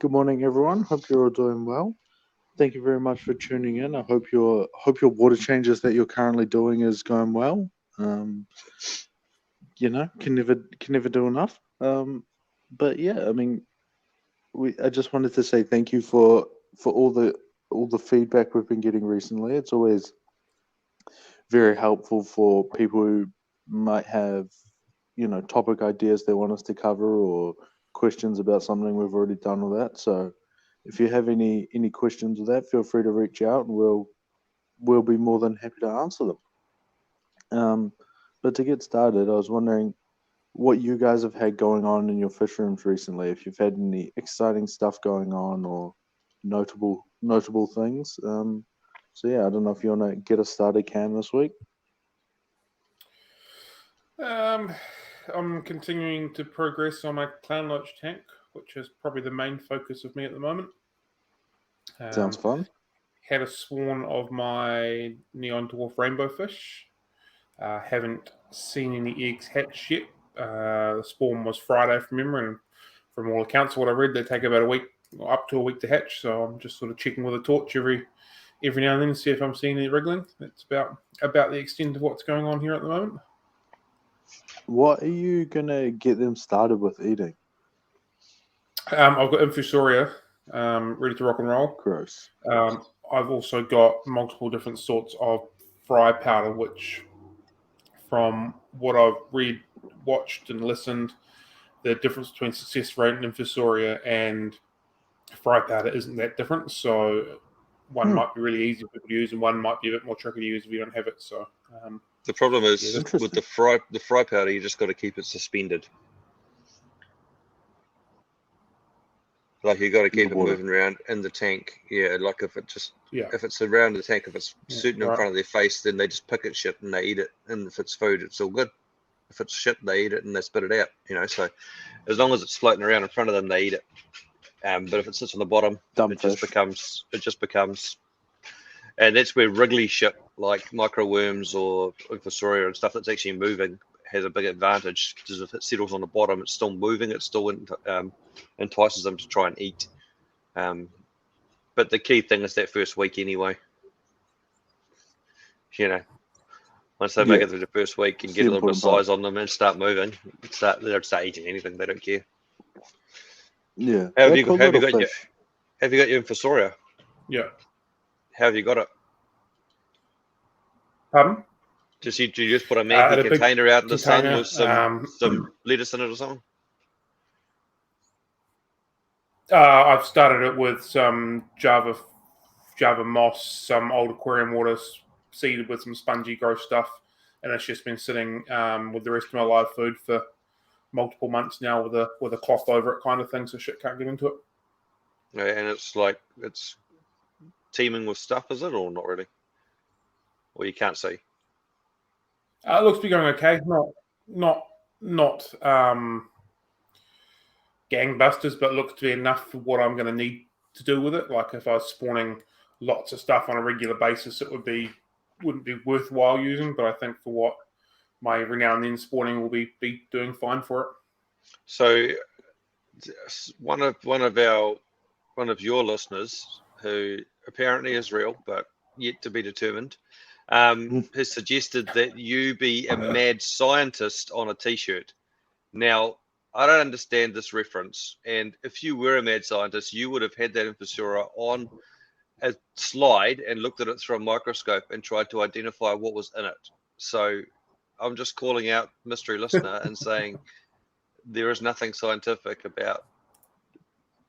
Good morning, everyone. Hope you're all doing well. Thank you very much for tuning in. I hope your water changes that you're currently doing is going well. Can never do enough. But yeah, I mean, I just wanted to say thank you for all the feedback we've been getting recently. It's always very helpful for people who might have topic ideas they want us to cover or questions about something we've already done with that. So if you have any questions with that, feel free to reach out and we'll be more than happy to answer them. But to get started, I was wondering what you guys have had going on in your fish rooms recently. If you've had any exciting stuff going on or notable things. So yeah, I don't know if you want to get us started, Cam, this week. I'm continuing to progress on my clown loach tank, which is probably the main focus of me at the moment. Sounds fun. Had a swarm of my neon dwarf rainbow fish. Haven't seen any eggs hatch yet. The spawn was Friday from memory, and from all accounts, what I read, they take about a week, or up to a week to hatch. So I'm just sort of checking with a torch every now and then to see if I'm seeing any wriggling. That's about the extent of what's going on here at the moment. What are you gonna get them started with eating? I've got infusoria ready to rock and roll. Gross. I've also got multiple different sorts of fry powder, which, from what I've read, watched, and listened, the difference between success rate and infusoria and fry powder isn't that different. So one might be really easy for people to use, and one might be a bit more tricky to use if you don't have it. So the problem is with the fry powder, you just got to keep it suspended. Like you got to keep it moving around in the tank. Yeah, like if it's around the tank, if it's sitting in front of their face, then they just pick at shit and they eat it. And if it's food, it's all good. If it's shit, they eat it and they spit it out. So as long as it's floating around in front of them, they eat it. But if it sits on the bottom, it just becomes, and that's where wriggly shit like microworms or infusoria and stuff that's actually moving has a big advantage, because if it settles on the bottom, it's still moving. It still entices them to try and eat. But the key thing is that first week anyway. Once they make it through the first week and get a little bit of size on them and start moving, they'll start eating anything. They don't care. Yeah. Have you got your infusoria? Yeah. How have you got it? Pardon? Did you just put a Maggie container out in the sun with some lettuce in it or something? I've started it with some Java moss, some old aquarium water seeded with some spongy gross stuff, and it's just been sitting with the rest of my live food for multiple months now with a cloth over it, kind of thing, so shit can't get into it. Yeah, and it's teeming with stuff, is it, or not really? Or you can't see? It looks to be going okay. Not gangbusters, but looks to be enough for what I'm going to need to do with it. Like if I was spawning lots of stuff on a regular basis, it wouldn't be worthwhile using. But I think for what my every now and then spawning will be doing fine for it. So one of your listeners, who apparently is real but yet to be determined, has suggested that you be a mad scientist on a t-shirt. Now, I don't understand this reference, and if you were a mad scientist, you would have had that infusoria on a slide and looked at it through a microscope and tried to identify what was in it. So I'm just calling out mystery listener and saying there is nothing scientific about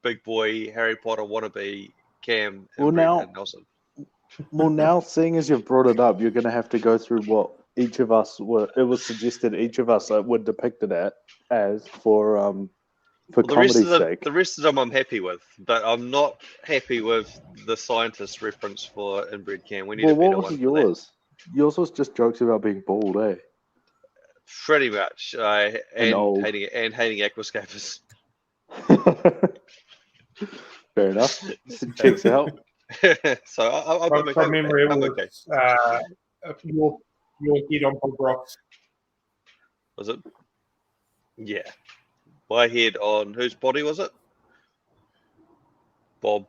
big boy Harry Potter wannabe Cam and Nelson. Well, now, seeing as you've brought it up, you're going to have to go through what each of us it was suggested each of us would depict it as for comedy's sake. The rest of them I'm happy with, but I'm not happy with the scientist reference for inbred Cam. We need a better one. What was yours? Yours was just jokes about being bald, eh? Pretty much. And hating aquascapers. Fair enough. Checks out. So I'm from memory, it was your head on Bob Ross. Was it? Yeah. My head on whose body was it? Bob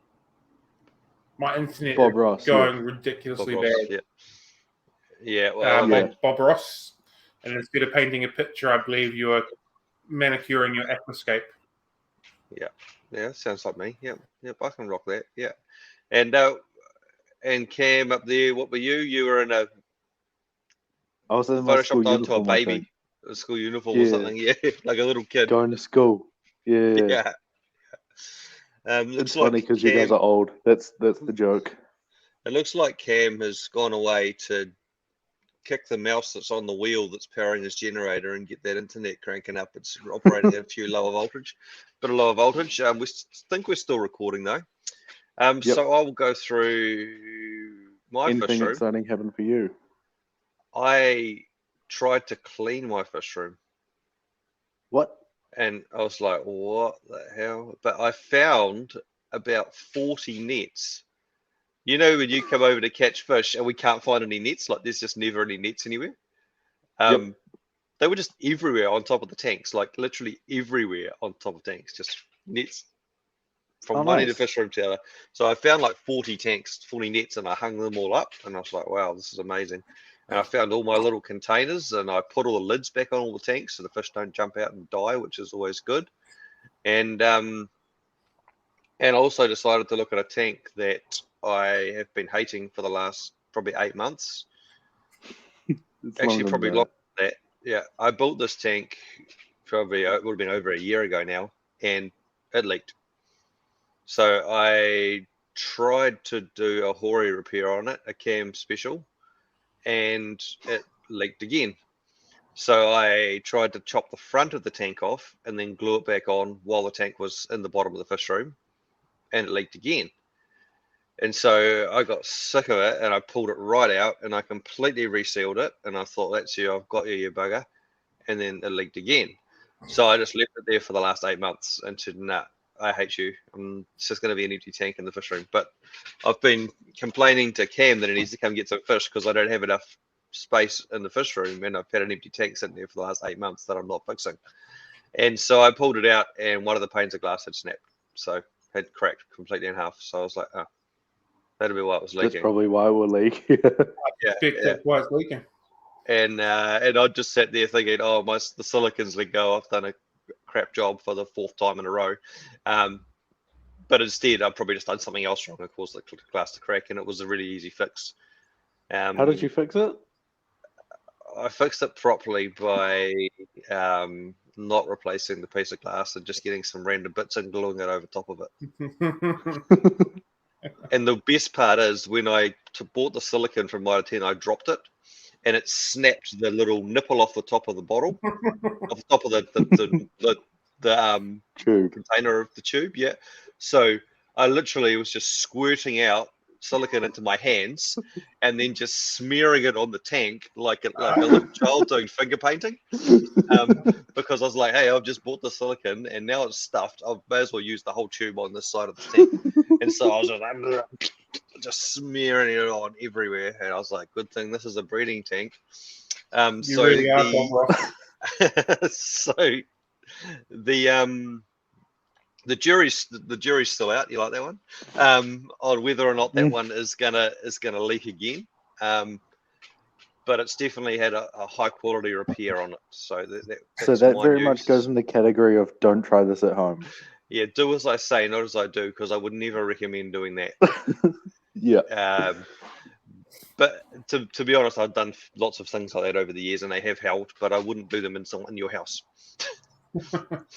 My internet Bob is Ross, going ridiculously Ross, bad. yeah. Well, Yeah. Bob Ross, and instead of painting a picture, I believe you are manicuring your aquascape. yeah, sounds like me. Yep, I can rock that. Yeah, and Cam up there, what were you? You were in a I was in my school photoshopped onto a uniform, I think. baby, a school uniform or Yeah. something. Yeah, like a little kid. Going to school. Yeah. Yeah. Looks It's funny like because you guys Cam. are old. That's the joke. It looks like Cam has gone away to kick the mouse that's on the wheel that's powering his generator and get that internet cranking up. It's operating at a lower voltage. We think we're still recording though. Yep. So I will go through my Anything fish room. exciting happened for you? I tried to clean my fish room. What? And I was like, what the hell? But I found about 40 nets. You know, when you come over to catch fish and we can't find any nets, like there's just never any nets anywhere. Yep. They were just everywhere on top of the tanks, like literally everywhere on top of tanks, just nets from one end of the Nice. fish room to the other. So I found like 40 nets, and I hung them all up. And I was like, wow, this is amazing. And I found all my little containers, and I put all the lids back on all the tanks so the fish don't jump out and die, which is always good. And I also decided to look at a tank that I have been hating for the last probably 8 months. It's Actually, probably longer than that. Yeah, I built this tank probably, it would have been over a year ago now, and it leaked. So I tried to do a Hori repair on it, a cam special, and it leaked again. So I tried to chop the front of the tank off and then glue it back on while the tank was in the bottom of the fish room, and it leaked again. And so I got sick of it and I pulled it right out and I completely resealed it. And I thought, that's you, I've got you, you bugger. And then it leaked again. So I just left it there for the last 8 months and said, nah, I hate you. It's just going to be an empty tank in the fish room. But I've been complaining to Cam that he needs to come get some fish because I don't have enough space in the fish room. And I've had an empty tank sitting there for the last 8 months that I'm not fixing. And so I pulled it out and one of the panes of glass had snapped. So had cracked completely in half. So I was like, oh. That'll be why it was leaking. That's probably why it will leak. That's why it's leaking. And I just sat there thinking, oh, the silicons let go. I've done a crap job for the 4th time in a row. But instead, I've probably just done something else wrong and caused the glass to crack, and it was a really easy fix. How did you fix it? I fixed it properly by not replacing the piece of glass and just getting some random bits and gluing it over top of it. And the best part is when I bought the silicone from Mitre 10, I dropped it and it snapped the little nipple off the top of the bottle, off the top of the tube. Container of the tube. Yeah. So I literally was just squirting out silicone into my hands and then just smearing it on the tank like a little child doing finger painting. Because I was like, hey, I've just bought the silicone and now it's stuffed. I may as well use the whole tube on this side of the tank. And so I was just smearing it on everywhere. And I was like, good thing this is a breeding tank. You really are, Bob Ross. So the jury's still out. You like that one? On whether or not that one is gonna leak again. But it's definitely had a high quality repair on it. So that's that very news. much goes in the category of don't try this at home. Yeah, do as I say, not as I do, because I would never recommend doing that. Yeah. But to be honest, I've done lots of things like that over the years, and they have helped. But I wouldn't do them in your house,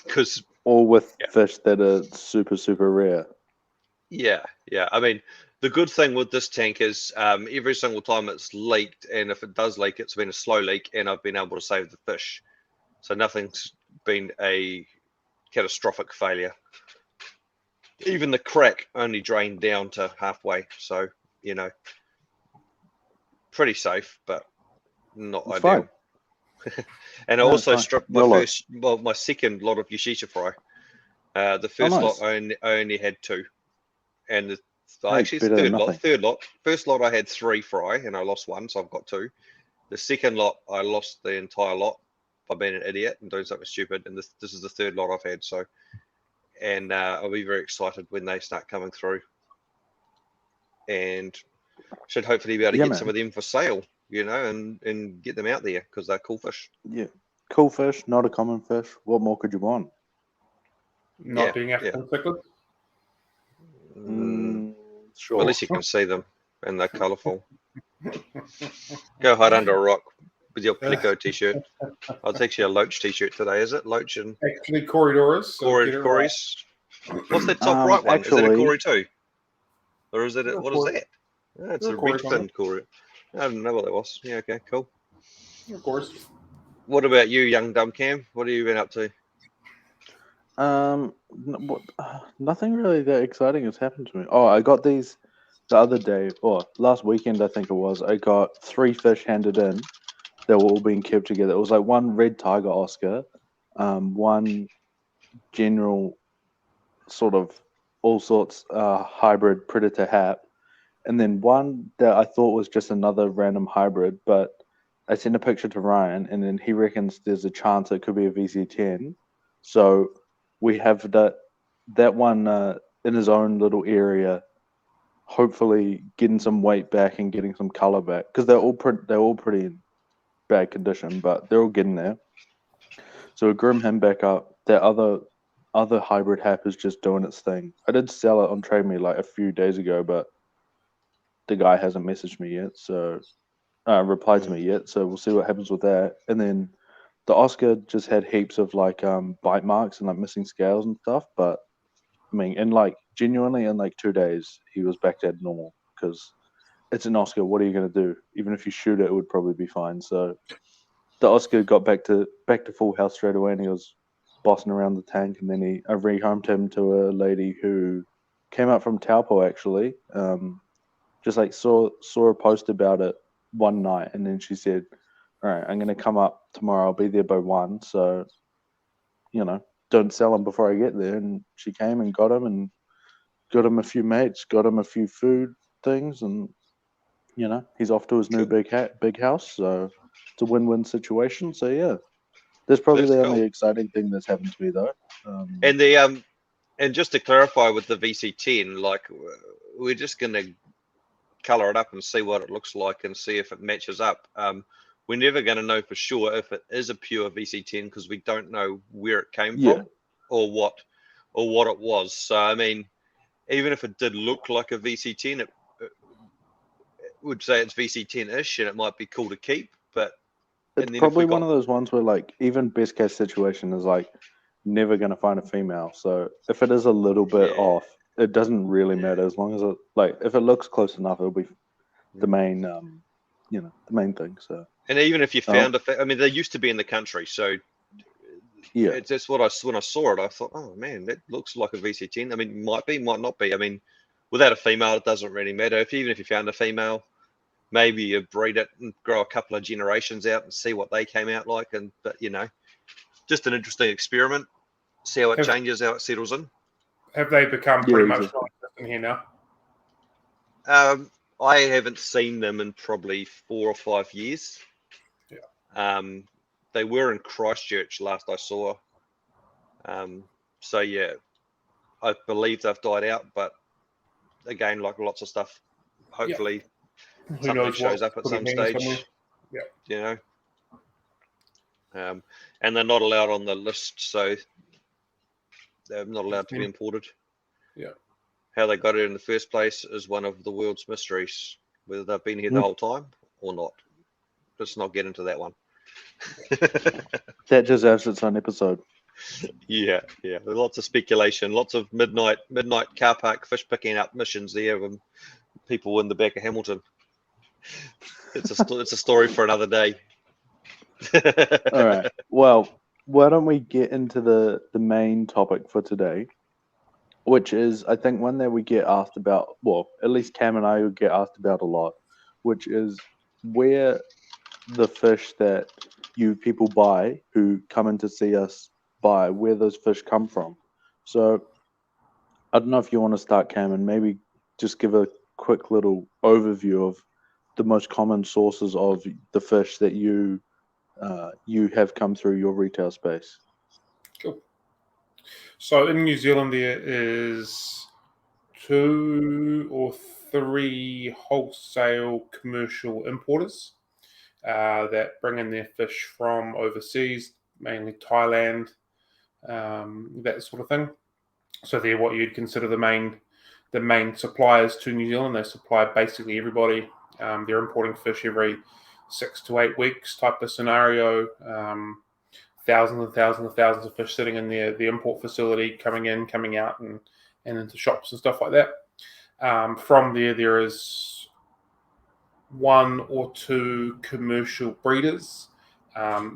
because or with fish that are super, super rare. Yeah. I mean, the good thing with this tank is every single time it's leaked, and if it does leak, it's been a slow leak, and I've been able to save the fish. So nothing's been a catastrophic failure. Even the crack only drained down to halfway. So, pretty safe, but not It's ideal. And I also stripped my second lot of Yoshisha fry. The first lot I only had 2, and actually it's the third lot. First lot I had 3 fry, and I lost 1, so I've got 2. The second lot I lost the entire lot by being an idiot and doing something stupid, and this is the 3rd lot I've had. So, and I'll be very excited when they start coming through, and should hopefully be able to get some of them for sale, and get them out there because they're cool fish. Yeah, cool fish, not a common fish. What more could you want? Not being African Cichlid. Sure. Well, at least you can see them, and they're colourful. Go hide under a rock with your Plico t-shirt. Oh, it's actually a Loach t-shirt today, is it? Loach and actually corridors. Corys. What's that top right one? Is that a Cory too? Or is it what is that? Oh, it's a red fin Cory. I don't know what that was. Yeah, okay, cool. Of course. What about you, young dumb Cam? What have you been up to? Nothing really that exciting has happened to me. Oh, I got these the other day, or last weekend, I think it was. I got 3 fish handed in. They were all being kept together. It was like one red tiger Oscar, one general sort of all sorts hybrid predator hat, and then one that I thought was just another random hybrid, but I sent a picture to Ryan, and then he reckons there's a chance it could be a VC10. So we have that one in his own little area, hopefully getting some weight back and getting some color back, because they're all pretty in bad condition, but they're all getting there. So we groom him back up. That other hybrid hap is just doing its thing. I did sell it on Trade Me like a few days ago, but the guy hasn't messaged me yet, so replied to me yet. So we'll see what happens with that. And then the Oscar just had heaps of like bite marks and like missing scales and stuff. But I mean, genuinely in like 2 days, he was back to normal, because it's an Oscar. What are you going to do? Even if you shoot it, it would probably be fine. So the Oscar got back to full health straight away, and he was bossing around the tank. And then I rehomed him to a lady who came up from Taupo actually. Just like saw a post about it one night, and then she said, "All right, I'm going to come up tomorrow. I'll be there by 1. So, don't sell him before I get there." And she came and got him a few mates, got him a few food things, and he's off to his new big house. So it's a win-win situation. So yeah, that's probably the only exciting thing that's happened to me though. And just to clarify with the VC10, like we're just going to color it up and see what it looks like and see if it matches up. We're never going to know for sure if it is a pure VC10 because we don't know where it came from or what it was. So I mean, even if it did look like a VC10, it would say it's VC10-ish and it might be cool to keep. But it's probably one of those ones where like even best case situation is like never going to find a female. So if it is a little bit off, it doesn't really matter as long as it if it looks close enough, it'll be the main the main thing. So and even if you found I mean, they used to be in the country, so it's just when I saw it, I thought, oh man, that looks like a VC10. I mean, might be, might not be. I mean, without a female, it doesn't really matter. Even if you found a female, maybe you breed it and grow a couple of generations out and see what they came out like. But just an interesting experiment. See how it changes, how it settles in. Have they become pretty much non-existent here now? I haven't seen them in probably 4 or 5 years. Yeah. They were in Christchurch last I saw. So yeah, I believe they've died out, but again, like lots of stuff, hopefully something shows up at some stage. Yeah. And they're not allowed on the list, so they're not allowed to be imported. Yeah. Hmm. How they got it in the first place is one of the world's mysteries, whether they've been here the whole time or not. Let's not get into that one. That deserves its own episode. Yeah. There's lots of speculation, lots of midnight car park fish picking up missions there with people in the back of Hamilton. It's a story for another day. All right. Well, why don't we get into the main topic for today, which is, I think, one that we get asked about, well, at least Cam and I would get asked about a lot, which is where the fish that you people buy, who come in to see us buy, where those fish come from. So I don't know if you want to start, Cam, and maybe just give a quick little overview of the most common sources of the fish that you have come through your retail space. Cool. So in New Zealand, there is 2 or 3 wholesale commercial importers that bring in their fish from overseas, mainly Thailand, that sort of thing. So they're what you'd consider the main suppliers to New Zealand. They supply basically everybody. They're importing fish every 6 to 8 weeks type of scenario. Thousands and thousands and thousands of fish sitting in the import facility, coming in, coming out, and into shops and stuff like that. From there is 1 or 2 commercial breeders.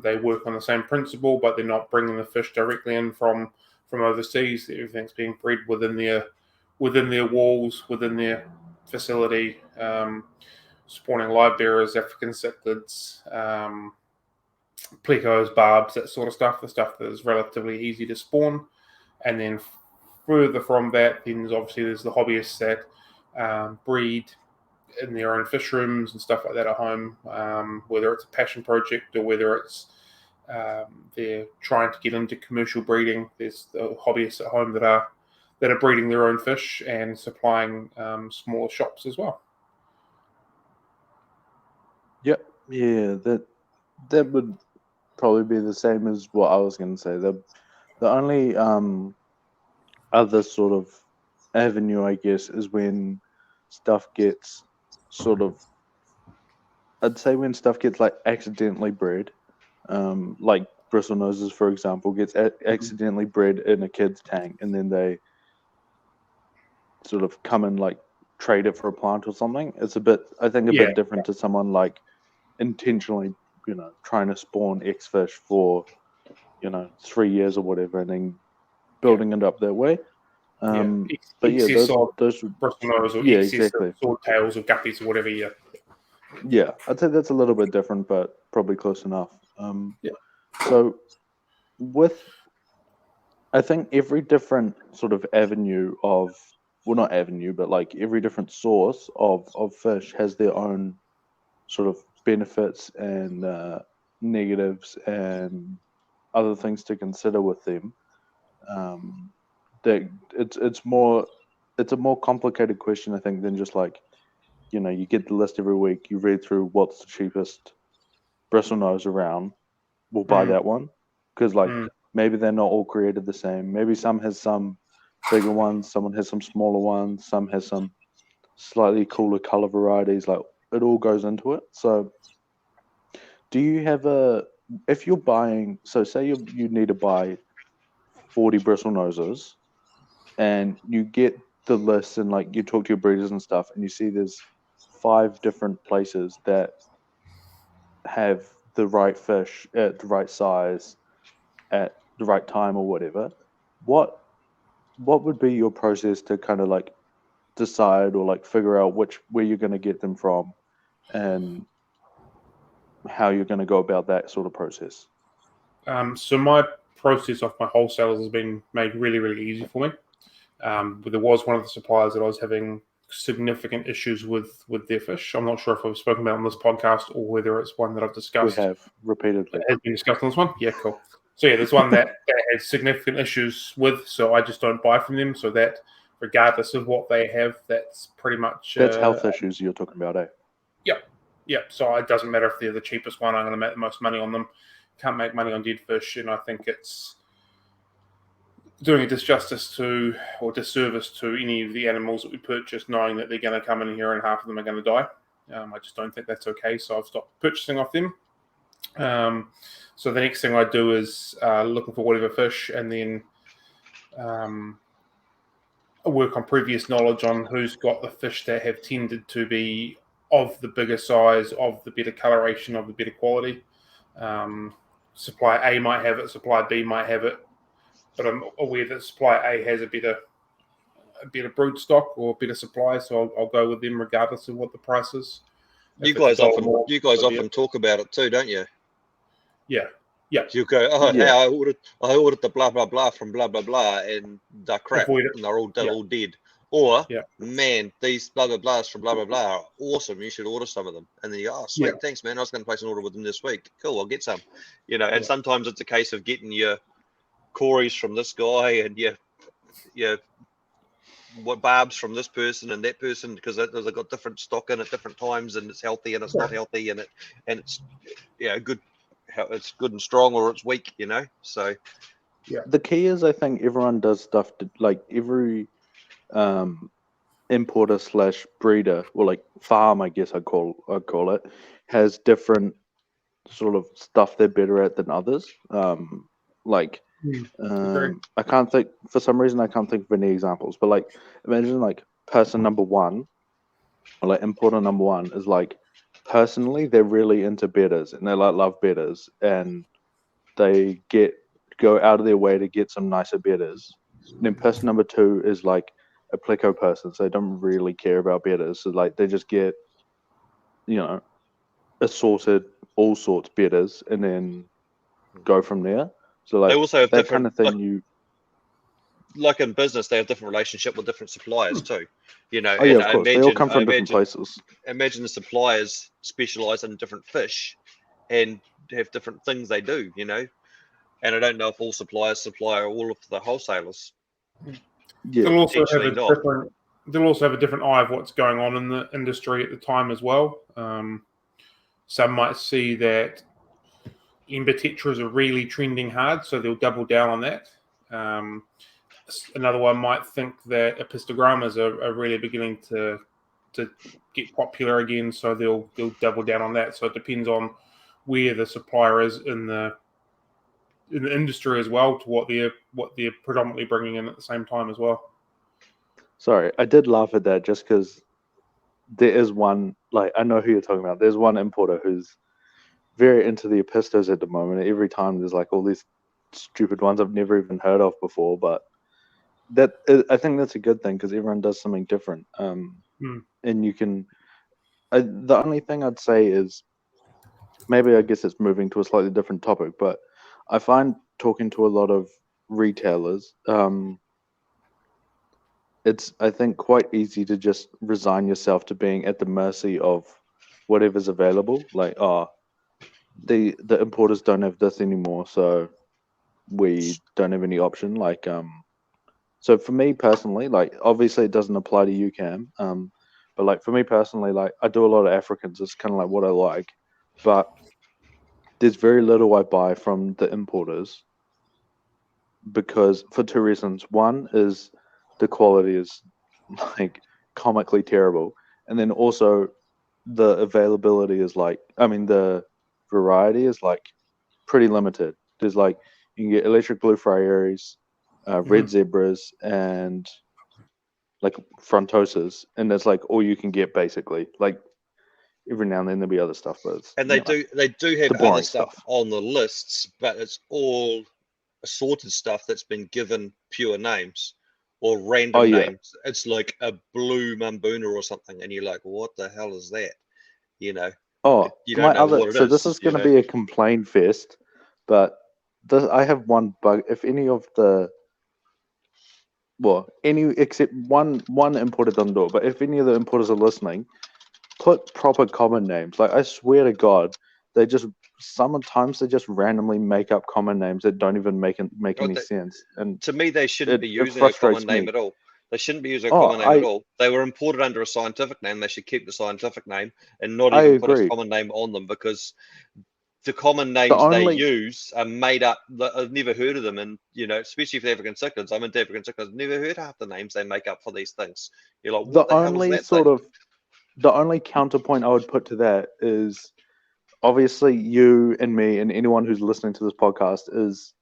They work on the same principle, but they're not bringing the fish directly in from overseas. Everything's being bred within their walls, within their facility, spawning live bearers, African cichlids, plecos, barbs, that sort of stuff, the stuff that is relatively easy to spawn. And then further from that, then there's the hobbyists that breed in their own fish rooms and stuff like that at home, whether it's a passion project or whether it's they're trying to get into commercial breeding. There's the hobbyists at home that are breeding their own fish and supplying smaller shops as well. Yep. Yeah, that would probably be the same as what I was going to say. The only other sort of avenue, I guess, is when stuff gets sort of, I'd say when stuff gets like accidentally bred, like bristlenoses, for example, gets accidentally bred in a kid's tank, and then they sort of come and like trade it for a plant or something. It's a bit, I think, a bit different to someone like intentionally, trying to spawn X fish for, 3 years or whatever, and then building it up that way. But yeah, those bristlenose or exactly. swordtails or guppies or whatever. Yeah, I'd say that's a little bit different, but probably close enough. So I think every different sort of avenue of, well, not avenue, but like every different source of fish has their own sort of benefits and negatives and other things to consider with them. That it's a more complicated question, I think, than just like, you get the list every week, you read through what's the cheapest bristlenose around, we'll buy that one, because like maybe they're not all created the same. Maybe some has some bigger ones, someone has some smaller ones, some has some slightly cooler color varieties. Like, it all goes into it. So do you have if you're buying, so say you need to buy 40 bristlenoses, and you get the list and like you talk to your breeders and stuff, and you see there's 5 different places that have the right fish at the right size at the right time or whatever, what would be your process to kind of like decide or like figure out where you're going to get them from and how you're going to go about that sort of process? So my process off my wholesalers has been made really, really easy for me. There was one of the suppliers that I was having significant issues with their fish. I'm not sure if I've spoken about on this podcast or whether it's one that I've discussed. We have repeatedly. It has been discussed on this one? Yeah, cool. So yeah, there's one that has significant issues with, so I just don't buy from them. So that, regardless of what they have, that's pretty much... That's health issues you're talking about, eh? Yep. So it doesn't matter if they're the cheapest one, I'm going to make the most money on them. Can't make money on dead fish, and I think it's doing a disservice to any of the animals that we purchase, knowing that they're going to come in here and half of them are going to die. I just don't think that's okay, so I've stopped purchasing off them. So the next thing I do is looking for whatever fish, and then work on previous knowledge on who's got the fish that have tended to be of the bigger size, of the better coloration, of the better quality. Supply A might have it, supply B might have it, but I'm aware that supply A has a better brood stock or better supply, so I'll go with them regardless of what the price is. You guys often talk about it too, don't you? Yeah. You go, I ordered the blah blah blah from blah blah blah, and they're crap, and they're all dead. Or man, these blah blah blahs from blah blah blah are awesome. You should order some of them. And then you go, oh sweet, thanks man. I was going to place an order with them this week. Cool, I'll get some. And sometimes it's a case of getting your Corey's from this guy, and what barbs from this person and that person, because they've got different stock in at different times, and it's healthy and it's not healthy, and it's good, it's good and strong, or it's weak, So the key is, I think everyone does stuff to, like, every importer / breeder, or like farm, I guess I'd call it, has different sort of stuff they're better at than others. I can't think, for some reason I can't think of any examples, but like imagine like person number one, or like importer number one is like, personally they're really into bedders and they like love bedders, and they go out of their way to get some nicer bedders. And then person number two is like a pleco person, so they don't really care about bedders, so like they just get assorted all sorts bedders and then go from there. So like they also have that different, kind of thing. like in business, they have different relationship with different suppliers too. Oh yeah, of course. They all come from different places. Imagine the suppliers specialize in different fish and have different things they do, And I don't know if all suppliers supply all of the wholesalers. Yeah, they'll also have a different eye of what's going on in the industry at the time as well. Some might see that Ember-tetras are really trending hard, so they'll double down on that. Another one might think that epistogrammas are really beginning to get popular again, so they'll double down on that. So it depends on where the supplier is in the industry as well, to what they're predominantly bringing in at the same time as well. Sorry, I did laugh at that just because there is one, like, I know who you're talking about. There's one importer who's very into the epistos at the moment. Every time there's like all these stupid ones I've never even heard of before, but I think that's a good thing because everyone does something different. And you can. The only thing I'd say is, maybe I guess it's moving to a slightly different topic, but I find talking to a lot of retailers, it's, I think, quite easy to just resign yourself to being at the mercy of whatever's available. Like, the importers don't have this anymore, so we don't have any option. Like, so for me personally, like, obviously it doesn't apply to UCAM, but like for me personally, like, I do a lot of Africans. It's kind of like what I like, but there's very little I buy from the importers because, for two reasons. One is the quality is like comically terrible, and then also the availability is like, I mean, the variety is like pretty limited. There's like, you can get electric blue fryaries, red zebras, and like frontosas, and that's like all you can get basically. Like every now and then there'll be other stuff, but they do have other stuff on the lists, but it's all assorted stuff that's been given pure names or random names. It's like a blue Mambuna or something, and you're like, what the hell is that? You don't know what it is. This is going to be a complaint fest, but I have one bug. If any of the, except one importer doesn't do it, but if any of the importers are listening, put proper common names. Like, I swear to God, sometimes they just randomly make up common names that don't even make any sense. And to me, they shouldn't be using a common name at all. They shouldn't be using a common name at all. They were imported under a scientific name. They should keep the scientific name and not even put a common name on them, because the common names they use are made up. I've never heard of them, and especially for the African cichlids. I'm into African cichlids. I've never heard half the names they make up for these things. You're like, what the hell is that? The only counterpoint I would put to that is, obviously you and me and anyone who's listening to this podcast is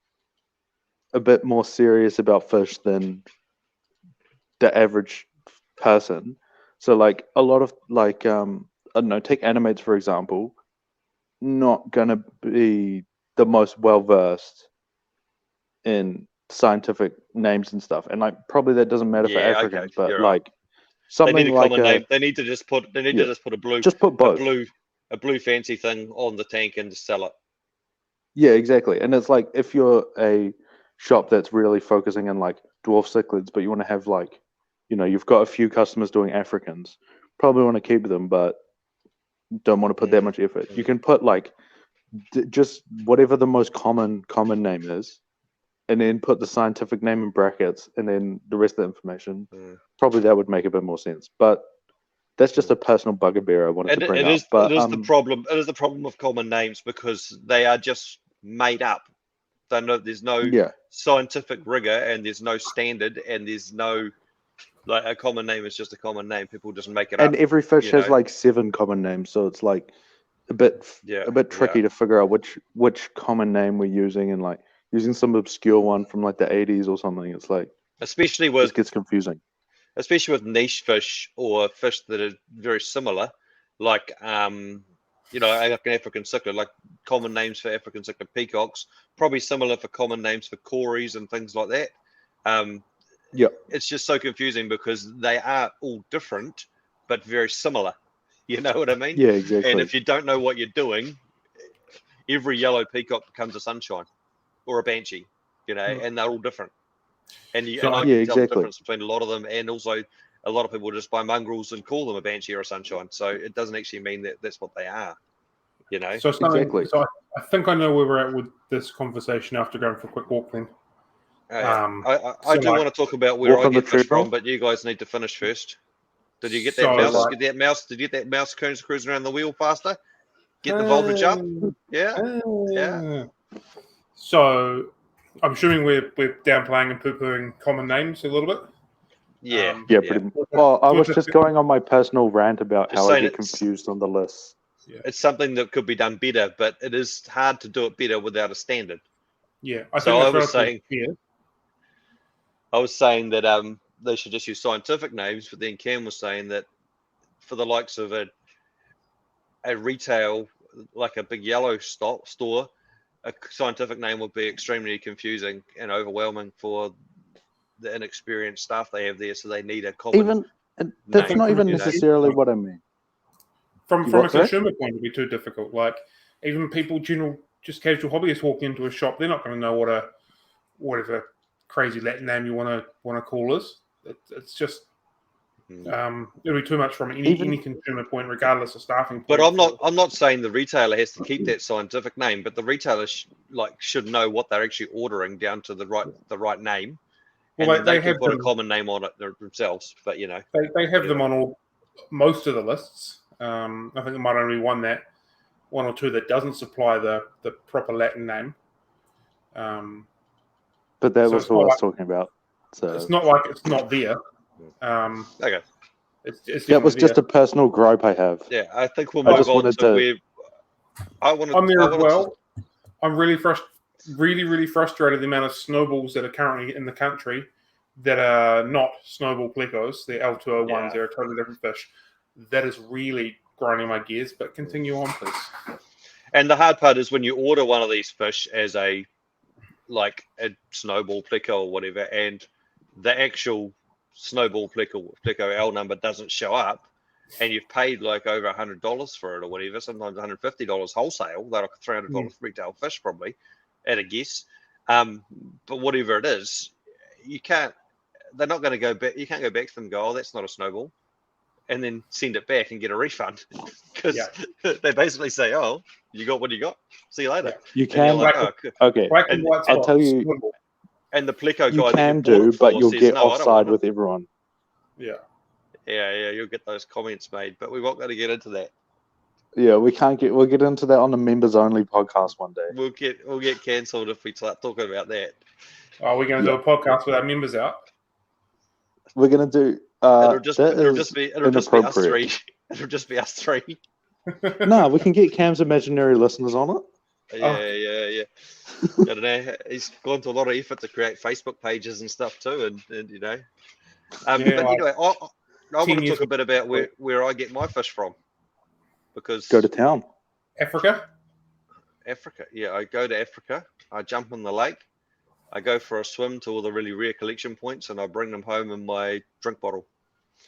a bit more serious about fish than the average person. So like a lot of like, I don't know, take animates for example, not gonna be the most well versed in scientific names and stuff, and like probably that doesn't matter for Africans, but like something they need a like common name. They need to just put a blue, just put both. A blue fancy thing on the tank and just sell it. Yeah, exactly. And it's like, if you're a shop that's really focusing on like dwarf cichlids, but you want to have like, you've got a few customers doing Africans, probably want to keep them, but don't want to put that much effort. You can put like just whatever the most common name is, and then put the scientific name in brackets, and then the rest of the information. Mm. Probably that would make a bit more sense. But that's just a personal bugbear I wanted to bring up. But it is the problem. It is the problem with common names because they are just made up. There's no scientific rigor, and there's no standard, and there's no like a common name is just a common name. People just make it up. And every fish has like 7 common names, so it's like a bit tricky to figure out which common name we're using, and like using some obscure one from like the 80s or something. It's like it gets confusing. Especially with niche fish or fish that are very similar, like like an African cichlid, like common names for African cichlid peacocks, probably similar for common names for cories and things like that. It's just so confusing because they are all different but very similar. You know what I mean? Yeah, exactly. And if you don't know what you're doing, every yellow peacock becomes a sunshine or a banshee, and they're all different. And I can tell the difference between a lot of them, and also a lot of people just buy mongrels and call them a banshee or a sunshine. So it doesn't actually mean that that's what they are, So I think I know where we're at with this conversation after going for a quick walk then. I do want to talk about where I get fish from, but you guys need to finish first. Did you get that mouse? Did you get that mouse cruising around the wheel faster? Get the voltage up? Yeah. So I'm assuming we're downplaying and poo-pooing common names a little bit. Yeah. Pretty much. Well, I was just going on my personal rant about how I get confused on the list. Yeah. It's something that could be done better, but it is hard to do it better without a standard. Yeah. I was saying that they should just use scientific names, but then Cam was saying that for the likes of a retail, like a big yellow store, a scientific name would be extremely confusing and overwhelming for the inexperienced staff they have there. So they need a common that's name, not even necessarily what I mean. From a consumer point, it'd be too difficult. Like even people, just casual hobbyists walk into a shop, they're not going to know whatever crazy Latin name you want to call us. It's just it'll be too much from any consumer point, regardless of staffing point. But I'm not saying the retailer has to keep that scientific name, but the retailer should know what they're actually ordering down to the right name. Well, and they can put a common name on it themselves. But they have them on most of the lists. I think there might only be one or two that doesn't supply the proper Latin name. But that was what I was talking about. So it's not like it's not there. Okay. That was just a personal gripe I have. Yeah, I think we'll move on to where I'm there as well. I'm really frustrated the amount of snowballs that are currently in the country that are not snowball plecos. They're L201s. They're a totally different fish. That is really grinding my gears. But continue on, please. And the hard part is when you order one of these fish as a snowball pleco or whatever, and the actual snowball pleco L number doesn't show up, and you've paid like over $100 for it or whatever, sometimes $150 wholesale, they're like $300 retail fish probably at a guess. But whatever it is, they're not going to go back. You can't go back to them and go, oh, that's not a snowball, and then send it back and get a refund because they basically say, oh, you got what you got. See you later. You can. Okay. And I'll tell you. And the pleco guy you can do, but you'll get offside with everyone. Yeah. Yeah. You'll get those comments made, but we won't going to get into that. Yeah, we'll get into that on the members only podcast one day. We'll get cancelled if we start talking about that. Are we going to do a podcast with our members out? We're going to do. It'll just be us three. It'll just be us three. No, we can get Cam's imaginary listeners on it. Yeah. I don't know. He's gone to a lot of effort to create Facebook pages and stuff too, and you know. But anyway, I want to talk a bit about where I get my fish from, because go to town. Africa. Yeah, I go to Africa. I jump in the lake. I go for a swim to all the really rare collection points, and I bring them home in my drink bottle.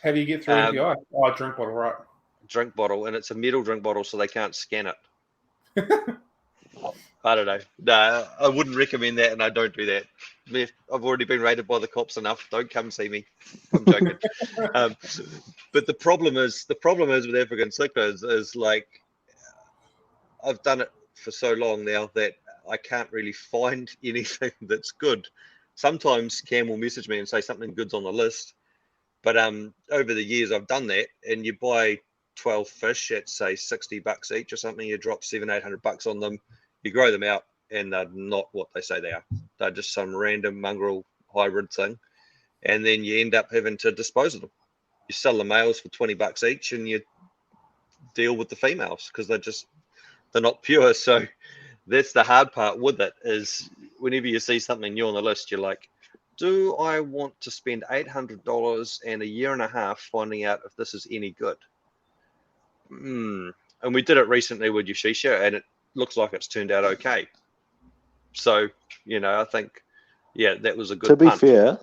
How do you get through API? Oh, drink bottle, right? Drink bottle, and it's a metal drink bottle, so they can't scan it. I don't know. No, I wouldn't recommend that, and I don't do that. I've already been raided by the cops enough. Don't come see me. I'm joking. But the problem is with African Cichlid is like I've done it for so long now that I can't really find anything that's good. Sometimes Cam will message me and say something good's on the list, but over the years I've done that, and you buy 12 fish at say $60 each or something, you drop $700-800 on them, you grow them out, and they're not what they say they are. They're just some random mongrel hybrid thing, and then you end up having to dispose of them. You sell the males for $20 each, and you deal with the females because they're not pure. So that's the hard part with it, is whenever you see something new on the list, you're like, do I want to spend $800 and a year and a half finding out if this is any good? And we did it recently with Yushisha, and it looks like it's turned out okay. So, I think, that was a good To be punt. fair,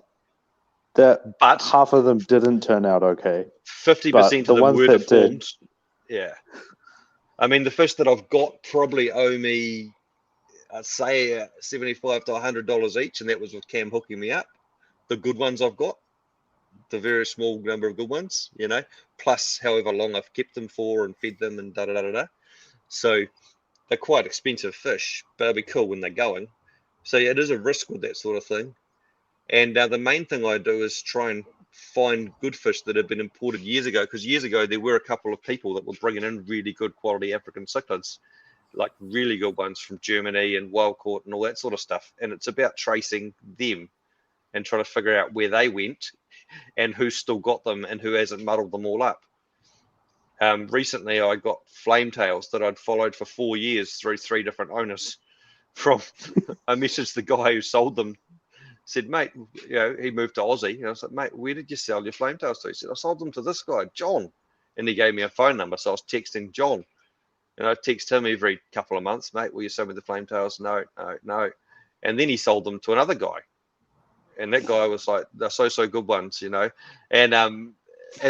But half of them didn't turn out okay. 50% of them ones were that deformed. did. Yeah. I mean, the fish that I've got probably owe me, I'd say, $75 to $100 each, and that was with Cam hooking me up. The good ones I've got, the very small number of good ones, plus however long I've kept them for and fed them and da-da-da-da-da. So they're quite expensive fish, but it'll be cool when they're going. So it is a risk with that sort of thing. And the main thing I do is try and find good fish that have been imported years ago, because years ago there were a couple of people that were bringing in really good quality African cichlids, like really good ones from Germany and wild caught and all that sort of stuff. And it's about tracing them and trying to figure out where they went and who's still got them and who hasn't muddled them all up. Recently I got flame tails that I'd followed for 4 years through 3 different owners. I messaged the guy who sold them, said, mate, he moved to Aussie. And I was like, mate, where did you sell your flame tails to? He said, I sold them to this guy, John. And he gave me a phone number. So I was texting John. And I text him every couple of months, mate, will you sell me the flame tails? No. And then he sold them to another guy. And that guy was like, they're so good ones, and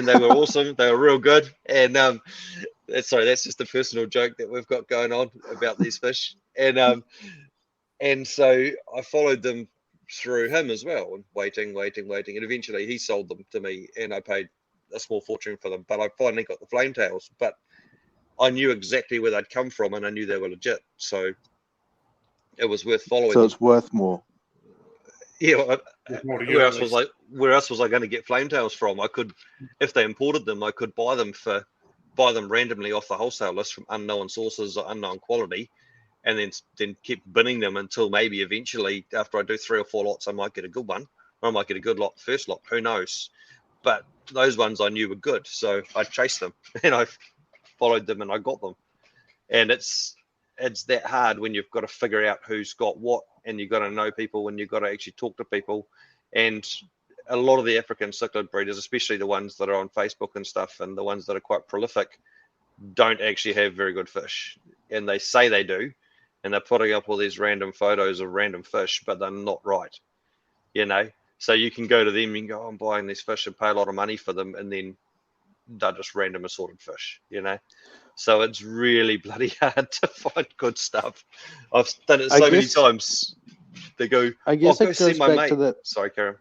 they were awesome. They were real good. And sorry, that's just a personal joke that we've got going on about these fish. And so I followed them through him as well, and waiting. And eventually he sold them to me, and I paid a small fortune for them. But I finally got the flame tails. But I knew exactly where they'd come from, and I knew they were legit. So it was worth following. So it's worth more. Yeah, where else was I going to get flame tails from? I could, if they imported them, I could buy them randomly off the wholesale list from unknown sources or unknown quality, and then keep binning them until maybe eventually, after I do 3 or 4 lots, I might get a good one, or I might get a good lot the first lot. Who knows? But those ones I knew were good, so I chased them and I followed them and I got them. And it's that hard when you've got to figure out who's got what, and you've got to know people, and you've got to actually talk to people. And a lot of the African cichlid breeders, especially the ones that are on Facebook and stuff, and the ones that are quite prolific, don't actually have very good fish. And they say they do, and they're putting up all these random photos of random fish, but they're not right. So you can go to them and go, I'm buying these fish and pay a lot of money for them, and then they're just random assorted fish, So it's really bloody hard to find good stuff. I've done it so many times. They go, I guess go it see goes my back mate. to that. Sorry, Karen.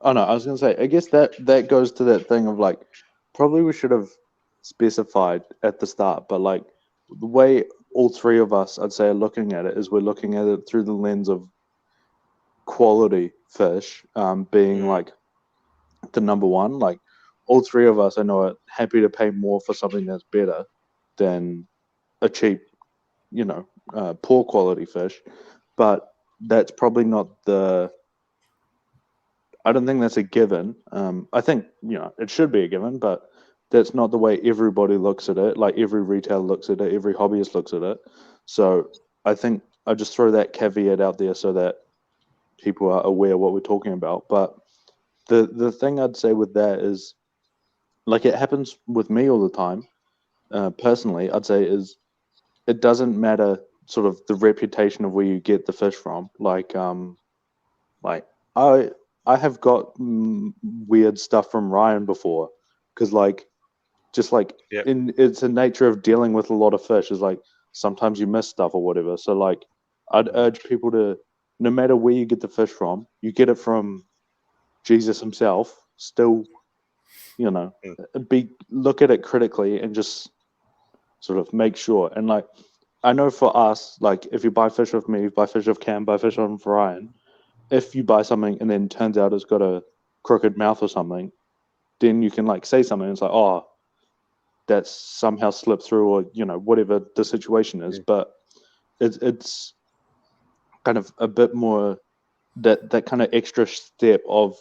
Oh no, I was going to say, I guess that goes to that thing of like, probably we should have specified at the start, but like the way all 3 of us, I'd say, are looking at it is we're looking at it through the lens of quality fish being like the number one. Like all 3 of us, I know, are happy to pay more for something that's better than a cheap, poor quality fish. But that's probably not I don't think that's a given. I think, it should be a given, but that's not the way everybody looks at it. Like every retailer looks at it, every hobbyist looks at it. So I think I just throw that caveat out there so that people are aware what we're talking about. But the thing I'd say with that is, like, it happens with me all the time. Personally, I'd say is it doesn't matter sort of the reputation of where you get the fish from. Like I have got weird stuff from Ryan before, because it's the nature of dealing with a lot of fish is like sometimes you miss stuff or whatever. So like I'd urge people to, no matter where you get the fish from, you get it from Jesus himself, still, look at it critically and just sort of make sure. And like I know for us, like if you buy fish with me, buy fish with Cam, buy fish with Ryan, if you buy something and then turns out it's got a crooked mouth or something, then you can like say something. It's like, oh, that's somehow slipped through, or whatever the situation is. But it's kind of a bit more that kind of extra step of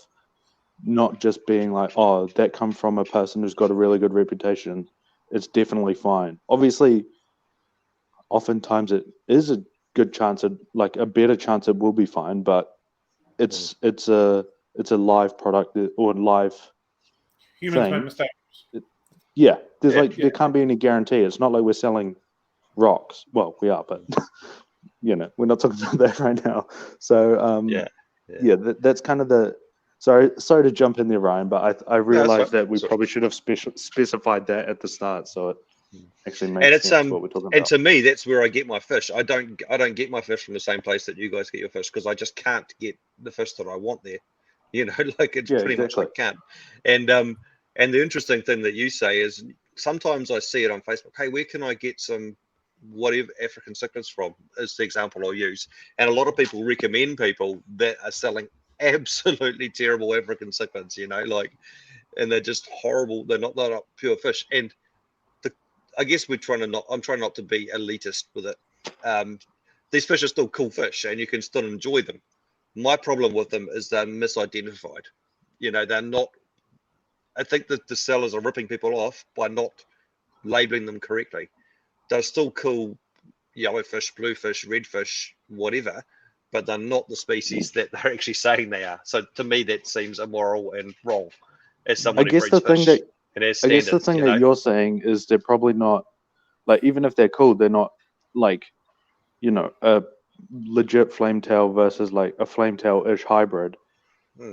not just being like, oh, that come from a person who's got a really good reputation. It's definitely fine. Obviously, oftentimes it is a good chance, like a better chance it will be fine, but it's a live product or live Humans thing. make mistakes. Yeah, there can't be any guarantee. It's not like we're selling rocks. Well, we are, but we're not talking about that right now. So that's kind of the. Sorry to jump in there, Ryan, but I realized that we probably should have specified that at the start, so it actually makes sense what we're talking about. And to me, that's where I get my fish. I don't get my fish from the same place that you guys get your fish, because I just can't get the fish that I want there. Like it's pretty much I can't. And the interesting thing that you say is sometimes I see it on Facebook. Hey, where can I get some whatever African cichlids from? Is the example I'll use. And a lot of people recommend people that are selling absolutely terrible African cichlids, and they're just horrible. They're not pure fish. And I guess I'm trying not to be elitist with it. These fish are still cool fish and you can still enjoy them. My problem with them is they're misidentified. They're not. I think that the sellers are ripping people off by not labeling them correctly. They're still cool yellowfish, bluefish, redfish, whatever, but they're not the species that they're actually saying they are. So to me, that seems immoral and wrong. As someone who breeds fish and has standards, I guess the thing that you're saying is they're probably not, like, even if they're cool, they're not like, a legit flametail versus like a flametail-ish hybrid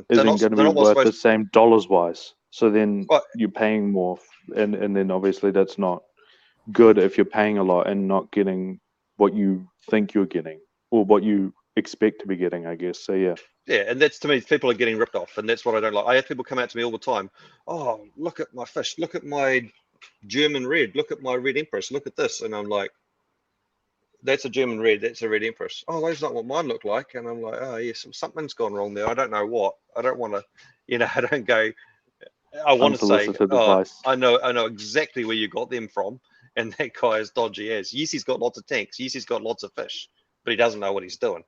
isn't going to be worth the same dollars-wise. So then you're paying more, and then obviously that's not good if you're paying a lot and not getting what you think you're getting or what you expect to be getting, I guess. So yeah. Yeah, and that's, to me, people are getting ripped off, and that's what I don't like. I have people come out to me all the time. Oh, look at my fish. Look at my German red. Look at my red empress. Look at this. And I'm like, that's a German red. That's a red empress. Oh, that's not what mine look like. And I'm like, oh, yes, something's gone wrong there. I don't know what. I don't want to, I don't go. I want to say, I know exactly where you got them from, and that guy is dodgy as. Yes, he's got lots of tanks. Yes, he's got lots of fish, but he doesn't know what he's doing.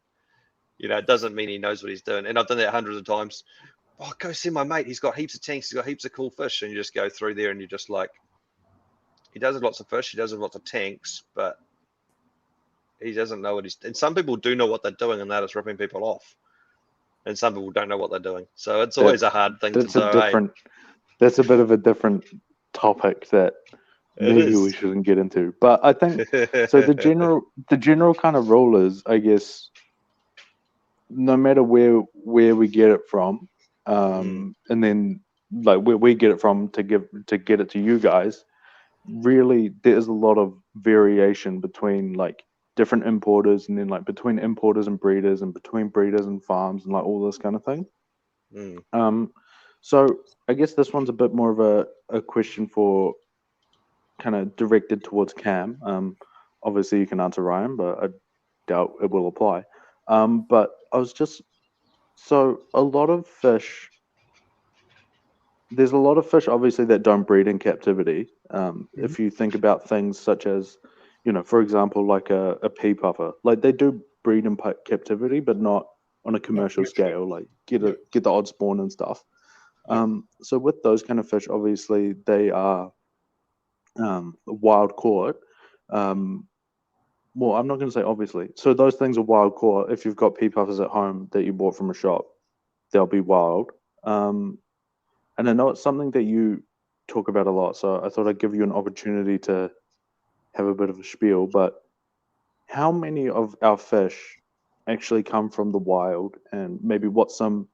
It doesn't mean he knows what he's doing. And I've done that hundreds of times. Oh, go see my mate. He's got heaps of tanks. He's got heaps of cool fish. And you just go through there and you're just like, he does have lots of fish. He does have lots of tanks, but he doesn't know what he's. And some people do know what they're doing, and that is ripping people off. And some people don't know what they're doing. So it's always a hard thing to do. That's a bit of a different topic that maybe we shouldn't get into. But I think so. The general kind of rule is, I guess, no matter where we get it from, and then like where we get it from to get it to you guys, really there's a lot of variation between like different importers, and then like between importers and breeders, and between breeders and farms, and like all this kind of thing. So I guess this one's a bit more of a question for kind of directed towards Cam. Obviously you can answer Ryan, but I doubt it will apply. But I was just, so a lot of fish, there's a lot of fish obviously that don't breed in captivity. If you think about things such as, for example, like a pea puffer, like they do breed in captivity, but not on a commercial scale, like get the odd spawn and stuff. So with those kind of fish, obviously they are wild caught. Well, I'm not going to say obviously. So those things are wild caught. If you've got pea puffers at home that you bought from a shop, they'll be wild. And I know it's something that you talk about a lot, so I thought I'd give you an opportunity to have a bit of a spiel. But how many of our fish actually come from the wild, and maybe what's some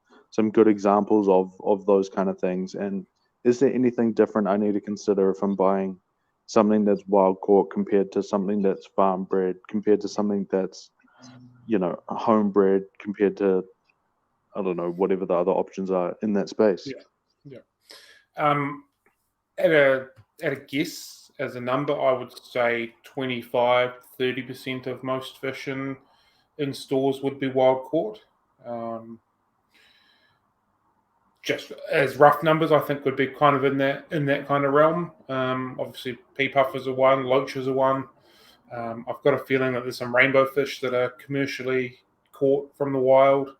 good examples of those kind of things? And is there anything different I need to consider if I'm buying something that's wild caught compared to something that's farm bred, compared to something that's, homebred, compared to, I don't know, whatever the other options are in that space? Yeah. At a guess, as a number, I would say 25-30% of most fish in stores would be wild caught. Just as rough numbers, I think would be kind of in that kind of realm. Obviously, pea puffers are one, loaches are one. I've got a feeling that there's some rainbow fish that are commercially caught from the wild.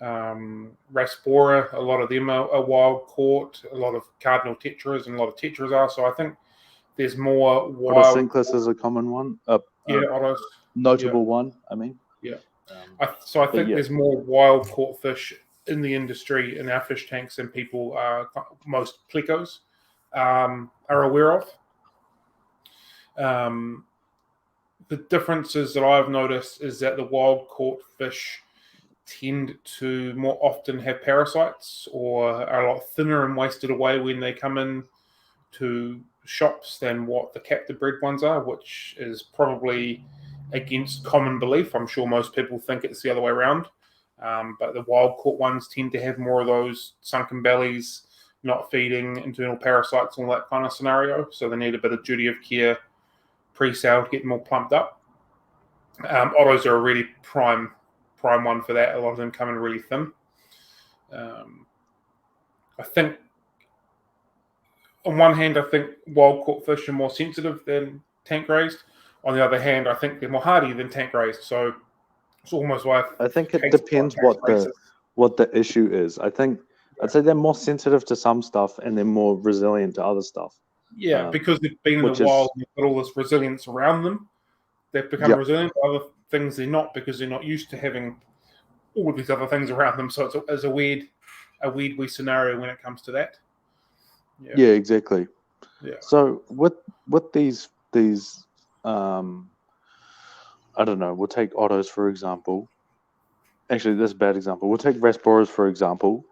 Raspora, a lot of them are wild caught. A lot of cardinal tetras and a lot of tetras are. So I think there's more wild. Otocinclus is a common one. Ottos. Notable one, I mean. Yeah. So I think there's more wild caught fish in the industry in our fish tanks than people most plecos are aware of. The differences that I've noticed is that the wild caught fish tend to more often have parasites or are a lot thinner and wasted away when they come in to shops than what the captive bred ones are, which is probably against common belief. I'm sure most people think it's the other way around. But the wild caught ones tend to have more of those sunken bellies, not feeding, internal parasites, all that kind of scenario. So they need a bit of duty of care pre-sale to get them all plumped up. Ottos are a really prime one for that. A lot of them come in really thin. I think, on one hand, I think wild caught fish are more sensitive than tank raised. On the other hand, I think they're more hardy than tank raised. So it's almost like I think it depends what the issue is. I'd say they're more sensitive to some stuff and they're more resilient to other stuff. Yeah, because they've been in the wild and they've got all this resilience around them. They've become resilient to other things they're not because they're not used to having all of these other things around them. So it's a weird scenario when it comes to that. Yeah, exactly. Yeah. So with these I don't know, we'll take Ottos for example. Actually, this is a bad example. We'll take Rasporas for example.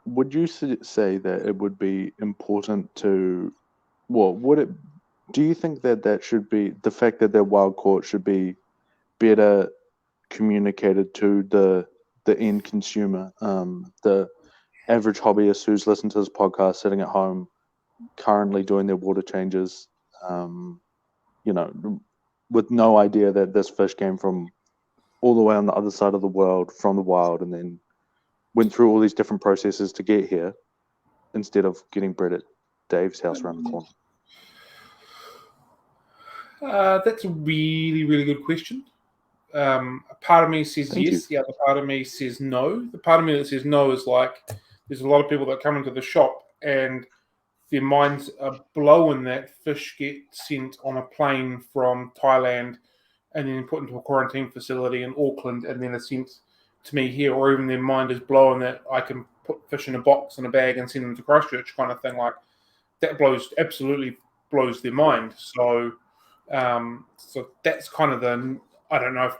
Would you say that it would be important to, do you think that should be, the fact that they're wild caught should be better communicated to the end consumer, the average hobbyist who's listened to this podcast sitting at home, currently doing their water changes, with no idea that this fish came from all the way on the other side of the world from the wild and then went through all these different processes to get here instead of getting bred at Dave's house around the corner? That's a really, really good question. A part of me says yes, the other part of me says no. The part of me that says no is like, there's a lot of people that come into the shop and their minds are blown that fish get sent on a plane from Thailand and then put into a quarantine facility in Auckland and then are sent to me here, or even their mind is blown that I can put fish in a box in a bag and send them to Christchurch, kind of thing. Like that absolutely blows their mind. So that's kind of I don't know if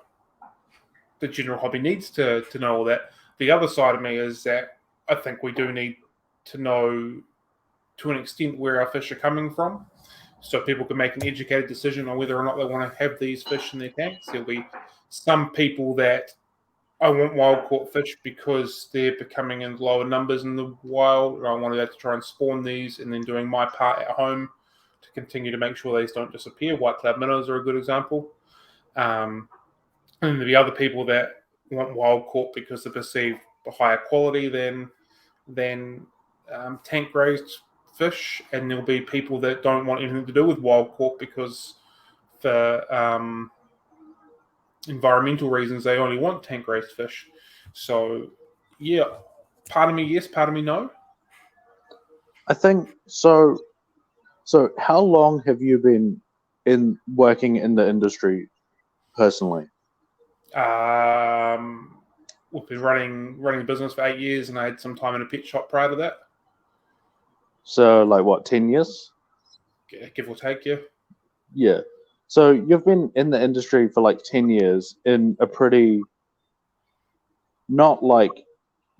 the general hobby needs to know all that. The other side of me is that I think we do need to know to an extent where our fish are coming from, so people can make an educated decision on whether or not they want to have these fish in their tanks. There'll be some people that I want wild caught fish because they're becoming in lower numbers in the wild, and I wanted to try and spawn these, and then doing my part at home to continue to make sure these don't disappear. White cloud minnows are a good example. And there'll be other people that want wild caught because they perceive a higher quality than tank raised fish, and there'll be people that don't want anything to do with wild caught because for environmental reasons they only want tank raised fish. So yeah, part of me yes, part of me no. I think so. So how long have you been working in the industry personally? We've been running the business for 8 years, and I had some time in a pet shop prior to that. So, like what, 10 years? Give or take, yeah. Yeah. So you've been in the industry for like 10 years in a pretty, not like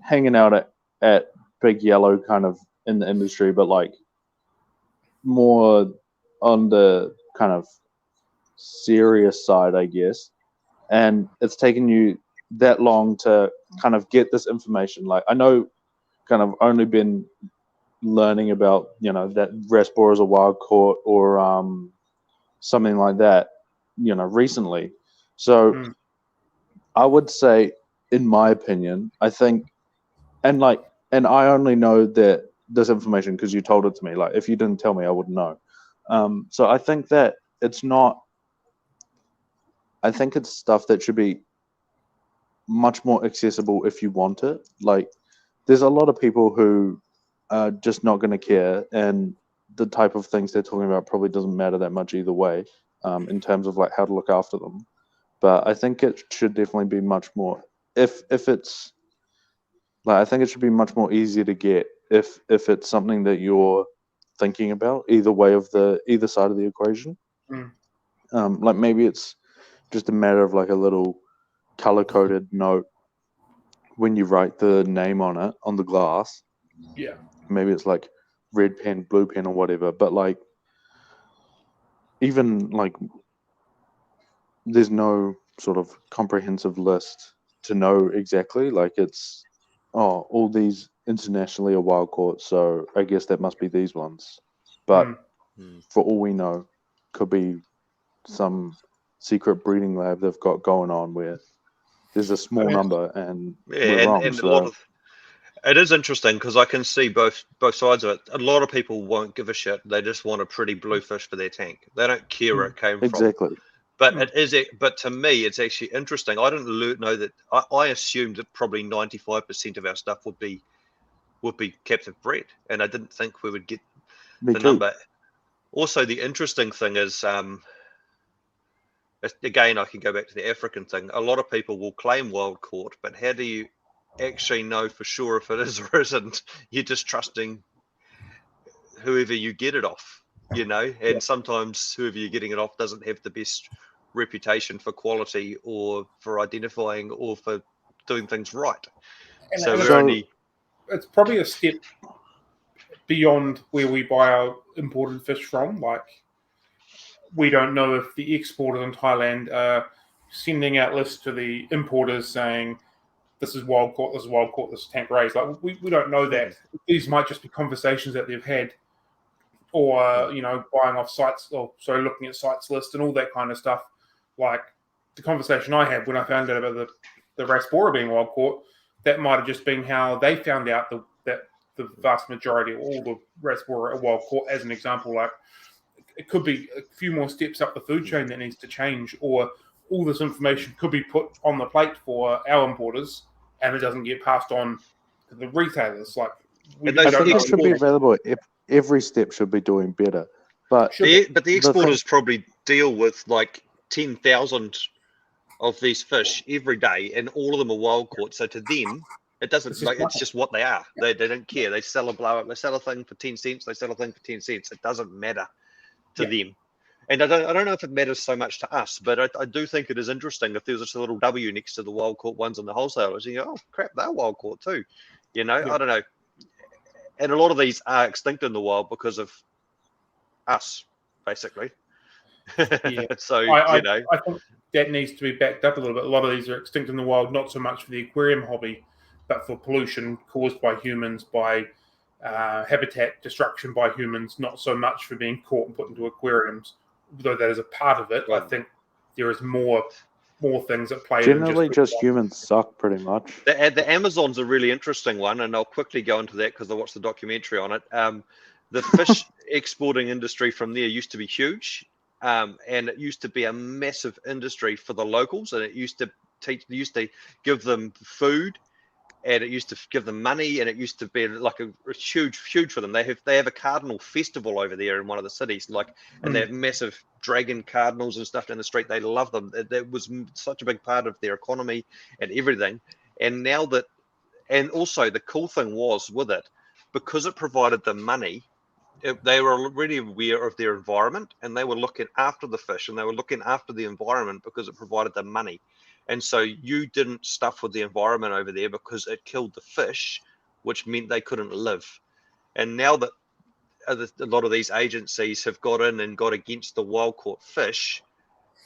hanging out at Big Yellow kind of in the industry, but like more on the kind of serious side, I guess. And it's taken you that long to kind of get this information. Like I know kind of only been learning about, that Rasbora is a wild caught or something like that, recently. So I would say, in my opinion, I think, and I only know that this information because you told it to me. Like, if you didn't tell me, I wouldn't know. So I think that it's not. I think it's stuff that should be much more accessible if you want it. Like, there's a lot of people who are just not going to care, and the type of things they're talking about probably doesn't matter that much either way, in terms of like how to look after them. But I think it should definitely be much more. If it's like, I think it should be much more easier to get if it's something that you're thinking about, either side of the equation. Like, maybe it's just a matter of like a little color coded note when you write the name on it on the glass. Yeah. Maybe it's like red pen, blue pen, or whatever. But like, even like, there's no sort of comprehensive list to know exactly. Like, it's all these internationally are wild caught, so I guess that must be these ones. But for all we know, could be some secret breeding lab they've got going on where there's a small number and we're wrong. And so. a lot of it is interesting because I can see both sides of it. A lot of people won't give a shit. They just want a pretty blue fish for their tank. They don't care where it came from. Exactly. But but to me, it's actually interesting. I didn't know that. I assumed that probably 95% of our stuff would be captive bred, and I didn't think we would get the number. Also, the interesting thing is, again, I can go back to the African thing. A lot of people will claim wild caught, but how do you actually know for sure if it is or isn't? You're just trusting whoever you get it off, and sometimes whoever you're getting it off doesn't have the best reputation for quality or for identifying or for doing things right. It's probably a step beyond where we buy our imported fish from. Like, we don't know if the exporters in Thailand are sending out lists to the importers saying, this is wild caught, this is wild caught, this is tank raised. Like, we don't know that. These might just be conversations that they've had, or buying off sites, looking at sites list and all that kind of stuff. Like, the conversation I had when I found out about the Rasbora being wild caught, that might have just been how they found out that the vast majority of all the Rasbora are wild caught, as an example. Like, it could be a few more steps up the food chain that needs to change, or all this information could be put on the plate for our importers and it doesn't get passed on to the retailers. Like, I think it should be available. Every step should be doing better. But the exporters probably deal with like 10,000 of these fish every day, and all of them are wild caught. So to them, it doesn't it's just what they are. They don't care. They sell a blow up. They sell a thing for 10 cents. They sell a thing for 10 cents. It doesn't matter to them. And I don't know if it matters so much to us, but I do think it is interesting if there's just a little W next to the wild caught ones and the wholesalers. And you go, oh crap, they're wild caught too. I don't know. And a lot of these are extinct in the wild because of us, basically. So I think that needs to be backed up a little bit. A lot of these are extinct in the wild, not so much for the aquarium hobby, but for pollution caused by humans, by habitat destruction by humans, not so much for being caught and put into aquariums. Though that is a part of it, I think there is more things at play. Generally, just humans suck, pretty much. The Amazon's a really interesting one, and I'll quickly go into that because I watched the documentary on it. The fish exporting industry from there used to be huge, and it used to be a massive industry for the locals, and it used to give them food, and it used to give them money, and it used to be like a huge for them. They have a cardinal festival over there in one of the cities, and they have massive dragon cardinals and stuff down the street. They love them. That was such a big part of their economy and everything. And now and also the cool thing was with it, because it provided them money, they were already aware of their environment, and they were looking after the fish, and they were looking after the environment because it provided them money. And so you didn't stuff with the environment over there because it killed the fish, which meant they couldn't live. And now that a lot of these agencies have got in and got against the wild caught fish,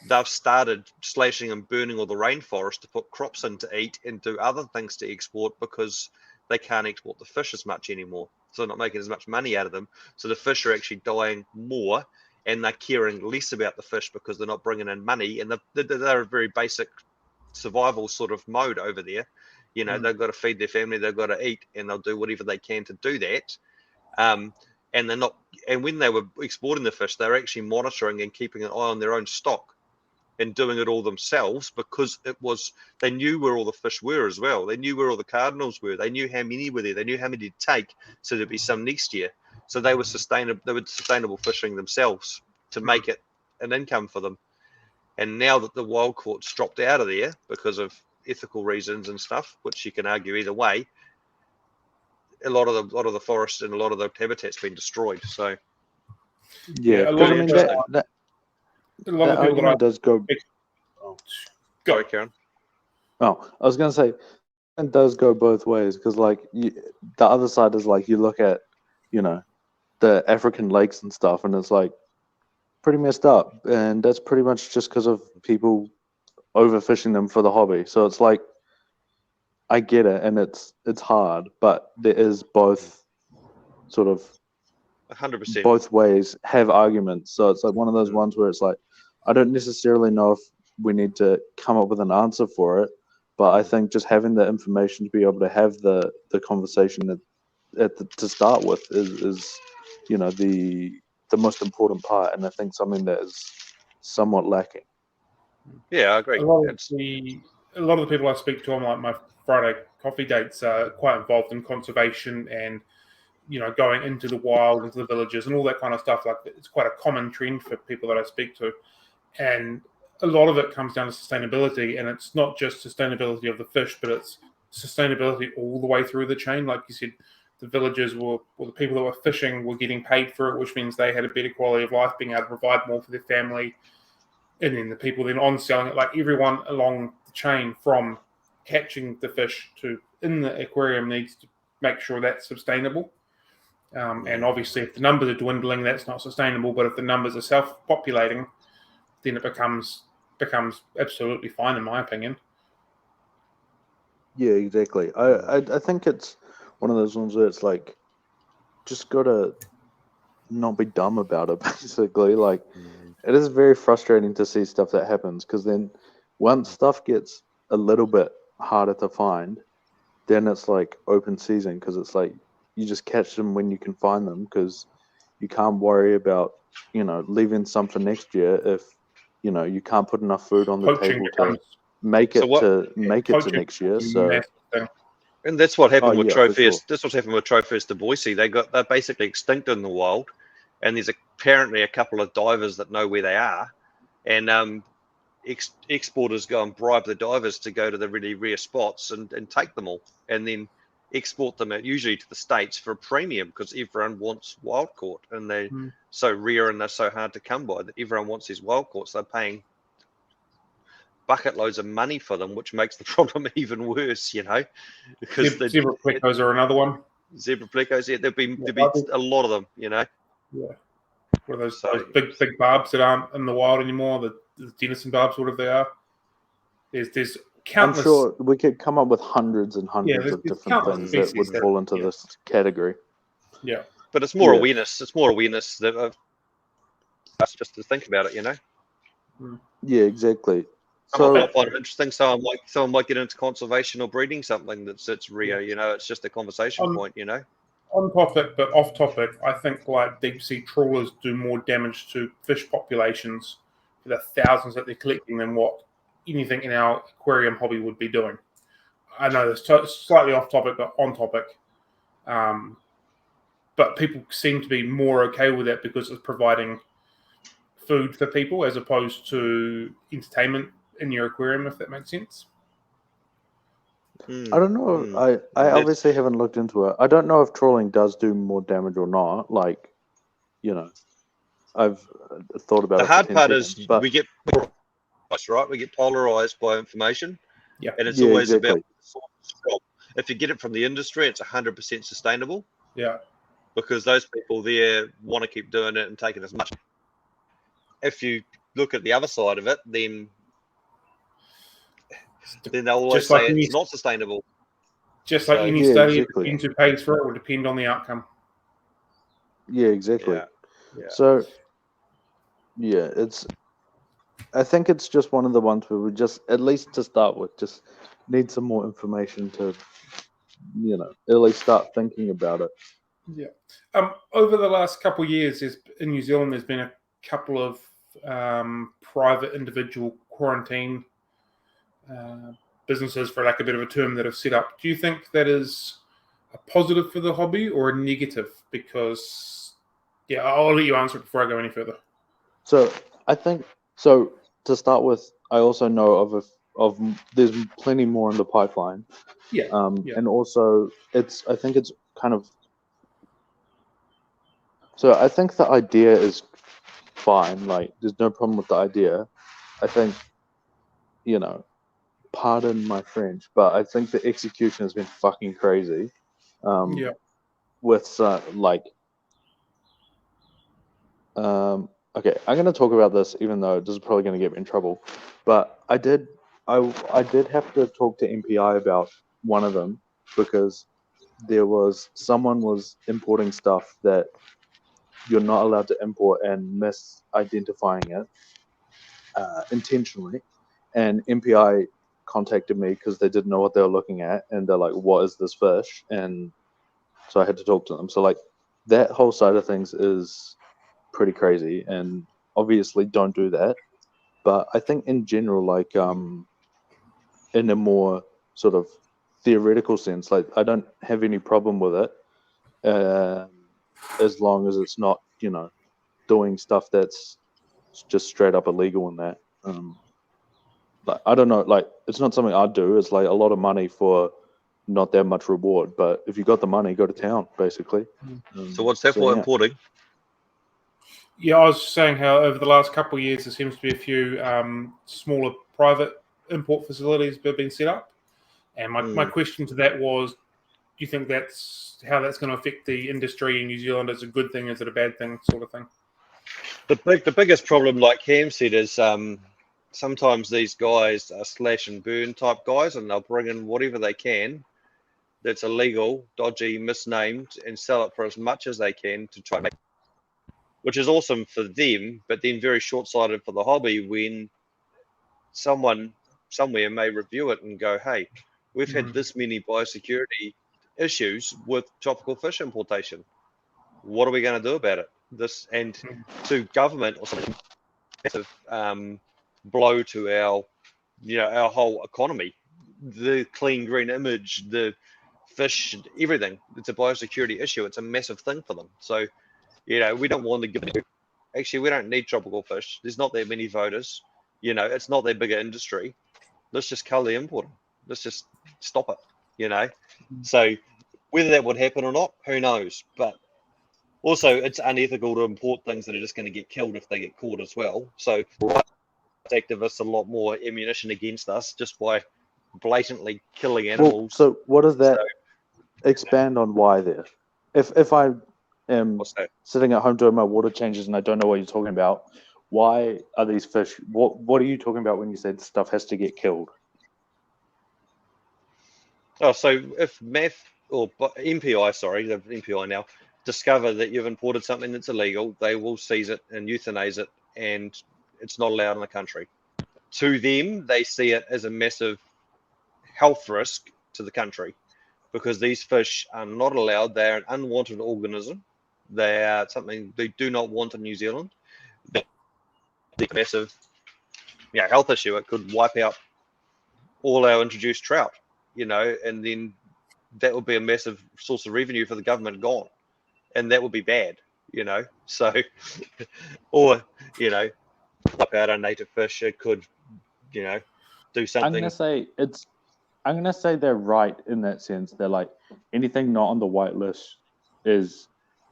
they've started slashing and burning all the rainforest to put crops in to eat and do other things to export because they can't export the fish as much anymore. so they're not making as much money out of them. So the fish are actually dying more, and they're caring less about the fish because they're not bringing in money, and they're a very basic survival sort of mode over there. They've got to feed their family, they've got to eat, and they'll do whatever they can to do that. And they're not. And when they were exporting the fish, they're actually monitoring and keeping an eye on their own stock and doing it all themselves, because they knew where all the fish were as well. They knew where all the cardinals were. They knew how many were there. They knew how many to take, so there'd be some next year. So they were sustainable. They were sustainable fishing themselves to make it an income for them. And now that the wild caught's dropped out of there because of ethical reasons and stuff, which you can argue either way, a lot of the forest and a lot of the habitat's been destroyed. So yeah, because I mean that a lot of people argument does go. Sorry, Karen. Oh, I was going to say, it does go both ways, because like the other side is like, you look at, the African lakes and stuff, and it's like pretty messed up, and that's pretty much just because of people overfishing them for the hobby. So it's like, I get it, and it's hard, but there is both sort of 100%. both ways have arguments. So it's like one of those ones where it's like, I don't necessarily know if we need to come up with an answer for it, but I think just having the information to be able to have the conversation to start with is the most important part, and I think something that is somewhat lacking. Yeah, I agree. A lot of the people I speak to on like my Friday coffee dates are quite involved in conservation and going into the wild, into the villages, and all that kind of stuff. Like, it's quite a common trend for people that I speak to, and a lot of it comes down to sustainability. And it's not just sustainability of the fish, but it's sustainability all the way through the chain. Like you said, the villagers or the people that were fishing were getting paid for it, which means they had a better quality of life, being able to provide more for their family. And then the people then on selling it, like everyone along the chain from catching the fish to in the aquarium needs to make sure that's sustainable. And obviously, if the numbers are dwindling, that's not sustainable. But if the numbers are self-populating, then it becomes absolutely fine, in my opinion. Yeah, exactly. I think it's one of those ones where it's like, just gotta not be dumb about it, basically. Like, it is very frustrating to see stuff that happens, because then once stuff gets a little bit harder to find, then it's like open season, because it's like you just catch them when you can find them, because you can't worry about leaving some for next year if you can't put enough food on the Poaching table to make it to next year. So, and that's what happened with for trophies. sure. That's what's happened with trophies to Boise. They're basically extinct in the wild, and there's apparently a couple of divers that know where they are, and exporters go and bribe the divers to go to the really rare spots and take them all, and then export them usually to the States for a premium, because everyone wants wild caught, and they're so rare and they're so hard to come by that everyone wants these wild caughts. They're paying bucket loads of money for them, which makes the problem even worse, because zebra plecos are another one. Zebra plecos, yeah, there've been a lot of them, Yeah. What are those big barbs that aren't in the wild anymore? The Denison barbs, whatever they are. There's countless. I'm sure we could come up with hundreds and hundreds of different things that would fall into this category. Yeah, but it's more awareness. It's more awareness that us just to think about it, Yeah, exactly. So I find it interesting. Someone might get into conservation or breeding something that's rare. It's just a conversation point. On topic, but off topic, I think like deep sea trawlers do more damage to fish populations for the thousands that they're collecting than what anything in our aquarium hobby would be doing. I know it's slightly off topic, but on topic. But people seem to be more okay with that because it's providing food for people as opposed to entertainment in your aquarium, if that makes sense. I don't know. I obviously haven't looked into it. I don't know if trawling does do more damage or not. Like, I've thought about it. The hard part is we get polarized, right? We get polarized by information. Yeah. And it's always about if you get it from the industry, it's 100% sustainable. Yeah. Because those people there want to keep doing it and taking as much. If you look at the other side of it, then they'll always say it's not sustainable. Just like any study, it depends who pays for it will depend on the outcome. Yeah, exactly. Yeah. So, yeah, I think it's just one of the ones where we just, at least to start with, just need some more information to, at least start thinking about it. Yeah. Over the last couple of years, in New Zealand, there's been a couple of private individual quarantine businesses, for lack of a bit of a term, that have set up. Do you think that is a positive for the hobby or a negative? Because, yeah, I'll let you answer it before I go any further. So I think, to start with, I also know of there's plenty more in the pipeline. Yeah. And also I think it's kind of, so I think the idea is fine. Like, there's no problem with the idea. I think, pardon my French, but I think the execution has been fucking crazy. Yeah. With okay, I'm gonna talk about this, even though this is probably gonna get me in trouble. But I did have to talk to MPI about one of them, because someone was importing stuff that you're not allowed to import and misidentifying it intentionally. And MPI contacted me because they didn't know what they were looking at, and they're like, "What is this fish?" And so I had to talk to them. So like, that whole side of things is pretty crazy, and obviously don't do that. But I think in general, like, in a more sort of theoretical sense, like, I don't have any problem with it, as long as it's not, doing stuff that's just straight up illegal in that. Like, I don't know, like, it's not something I'd do. It's like a lot of money for not that much reward. But if you got the money, go to town, basically. So what's that for importing? Yeah, I was saying how over the last couple of years there seems to be a few smaller private import facilities that have been set up. And my question to that was, do you think that's how that's going to affect the industry in New Zealand? Is it a good thing? Is it a bad thing? Sort of thing. The biggest problem, like Cam said, is sometimes these guys are slash and burn type guys, and they'll bring in whatever they can that's illegal, dodgy, misnamed, and sell it for as much as they can to try and make, which is awesome for them, but then very short-sighted for the hobby when someone somewhere may review it and go, hey, we've had this many biosecurity issues with tropical fish importation. What are we going to do about it? This, and to government or something, massive blow to our whole economy, the clean green image, the fish, everything. It's a biosecurity issue. It's a massive thing for them. So, we don't want to give it. Actually, we don't need tropical fish. There's not that many voters. It's not that big an industry. Let's just cull the importing. Let's just stop it. So whether that would happen or not, who knows? But also, it's unethical to import things that are just going to get killed if they get caught as well. So activists a lot more ammunition against us just by blatantly killing animals. So what does that expand on? Why there? If I am sitting at home doing my water changes and I don't know what you're talking about, why are these fish? What are you talking about when you said stuff has to get killed? Oh, so if MAF or MPI, sorry, the MPI now, discover that you've imported something that's illegal, they will seize it and euthanize it, and it's not allowed in the country. To them, they see it as a massive health risk to the country because these fish are not allowed. They are an unwanted organism. They are something they do not want in New Zealand. That's a massive health issue. It could wipe out all our introduced trout, and then that would be a massive source of revenue for the government gone. And that would be bad, So, or, wipe out our native fish. It could, do something. I'm gonna say they're right in that sense. They're like, anything not on the white list is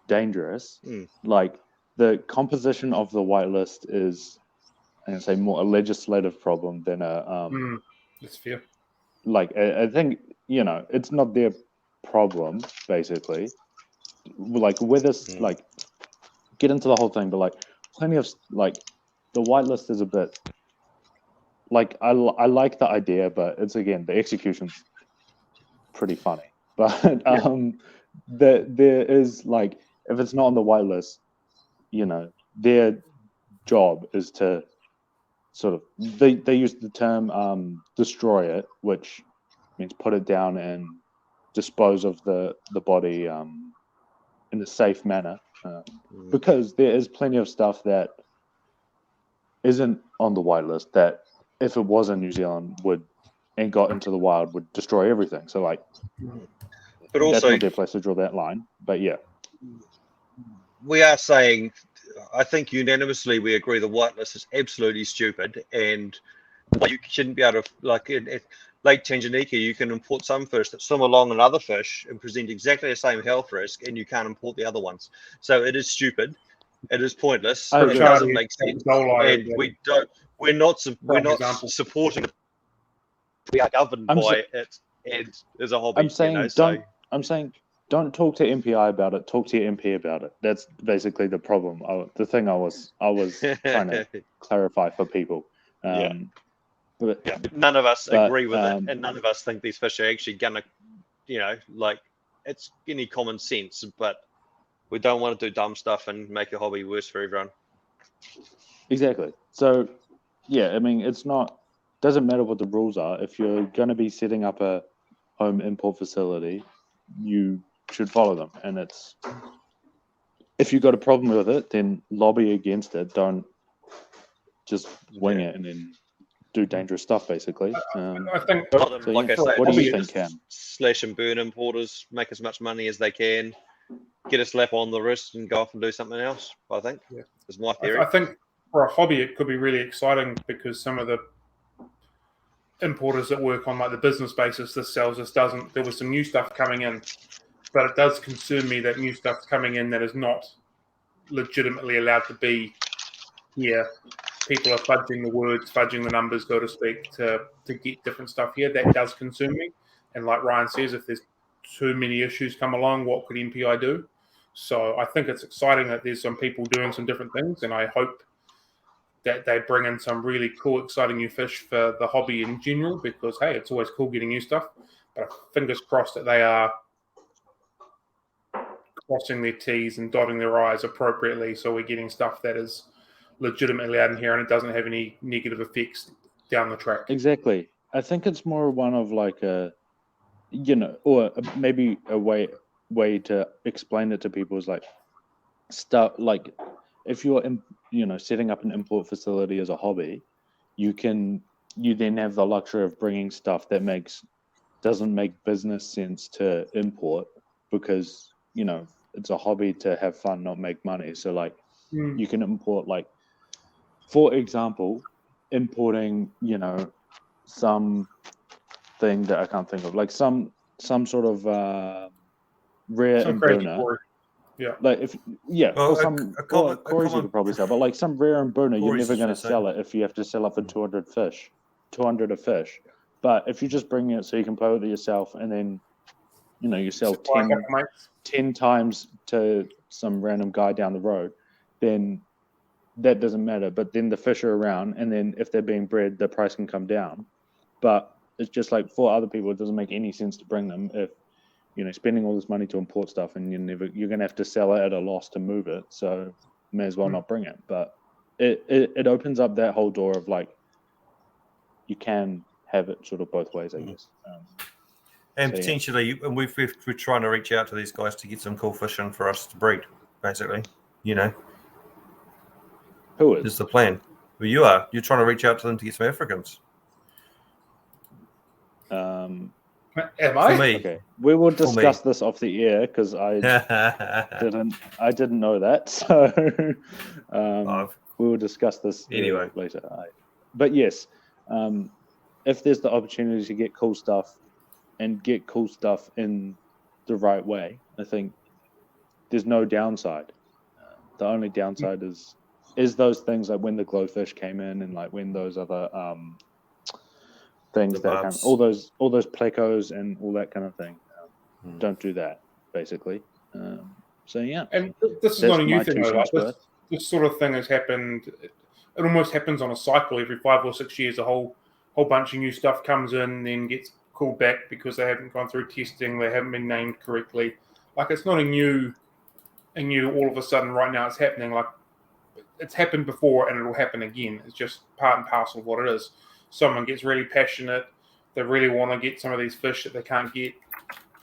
dangerous. Like, the composition of the white list is, I'm gonna say, more a legislative problem than a That's fair. Like, I think it's not their problem, basically. Like, with this, like, get into the whole thing, but like, plenty of like, the whitelist is a bit like, I like the idea, but it's, again, the execution's pretty funny. But there is, like, if it's not on the white list, their job is to sort of they use the term destroy it, which means put it down and dispose of the body in a safe manner, because there is plenty of stuff that isn't on the white list that if it was in New Zealand and got into the wild would destroy everything. So but also that's not their place to draw that line. But yeah, we are saying, I think unanimously we agree the whitelist is absolutely stupid, and you shouldn't be able to, like in Lake Tanganyika, you can import some fish that swim along in other fish and present exactly the same health risk, and you can't import the other ones. So it is stupid. It is pointless. It doesn't make sense, and we're not supporting. We are governed by it, and as a hobby. I'm saying don't talk to MPI about it. Talk to your MP about it. That's basically the problem. The thing I was trying to clarify for people. But none of us agree with it, and none of us think these fish are actually gonna, it's any common sense. But we don't want to do dumb stuff and make a hobby worse for everyone. Exactly. So, yeah, I mean, doesn't matter what the rules are. If you're going to be setting up a home import facility, you should follow them. And if you've got a problem with it, then lobby against it. Don't just wing it and then do dangerous stuff, basically. I think, what do you think, Cam? Slash and burn importers, make as much money as they can, get a slap on the wrist and go off and do something else, I think, is my theory. I think for a hobby, it could be really exciting because some of the importers that work on the business basis, this sells, this doesn't. There was some new stuff coming in, but it does concern me that new stuff's coming in that is not legitimately allowed to be here. People are fudging the words, fudging the numbers, so to speak, to get different stuff here. That does concern me. And like Ryan says, if there's too many issues come along, what could MPI do? So I think it's exciting that there's some people doing some different things, and I hope that they bring in some really cool, exciting new fish for the hobby in general, because, hey, it's always cool getting new stuff. But fingers crossed that they are crossing their T's and dotting their I's appropriately, so we're getting stuff that is legitimately out in here and it doesn't have any negative effects down the track. Exactly. I think it's more one of or maybe a way to explain it to people is stuff like if you're setting up an import facility as a hobby, you then have the luxury of bringing stuff that doesn't make business sense to import because it's a hobby to have fun, not make money. So you can import for example, importing some thing that I can't think of, some sort of rare embooner. Yeah. Corey's you could probably sell, but some rare embooner, you're never going to sell it if you have to sell it for 200 a fish. But if you just bring it so you can play with it yourself, and then you sell 10 times to some random guy down the road, then that doesn't matter. But then the fish are around, and then if they're being bred, the price can come down. But it's just for other people, it doesn't make any sense to bring them if spending all this money to import stuff, and you're gonna have to sell it at a loss to move it. So may as well not bring it. But it opens up that whole door of you can have it sort of both ways, I guess. And potentially, and we're trying to reach out to these guys to get some cool fish in for us to breed, basically. Who is? This is the plan. Well, you are. You're trying to reach out to them to get some Africans. Am I? For me. Okay. We will discuss this off the air because I didn't know that. So we will discuss this anyway later. But yes, if there's the opportunity to get cool stuff and get cool stuff in the right way, I think there's no downside. The only downside is those things like when the glowfish came in and when those other things that come, all those plecos and all that kind of thing. Don't do that, basically. So yeah, and this is not a new thing. This sort of thing has happened. It almost happens on a cycle. Every 5 or 6 years, a whole bunch of new stuff comes in, then gets called back because they haven't gone through testing. They haven't been named correctly. It's not a new and you all of a sudden right now it's happening. Like it's happened before and it'll happen again. It's just part and parcel of what it is. Someone gets really passionate. They really want to get some of these fish that they can't get.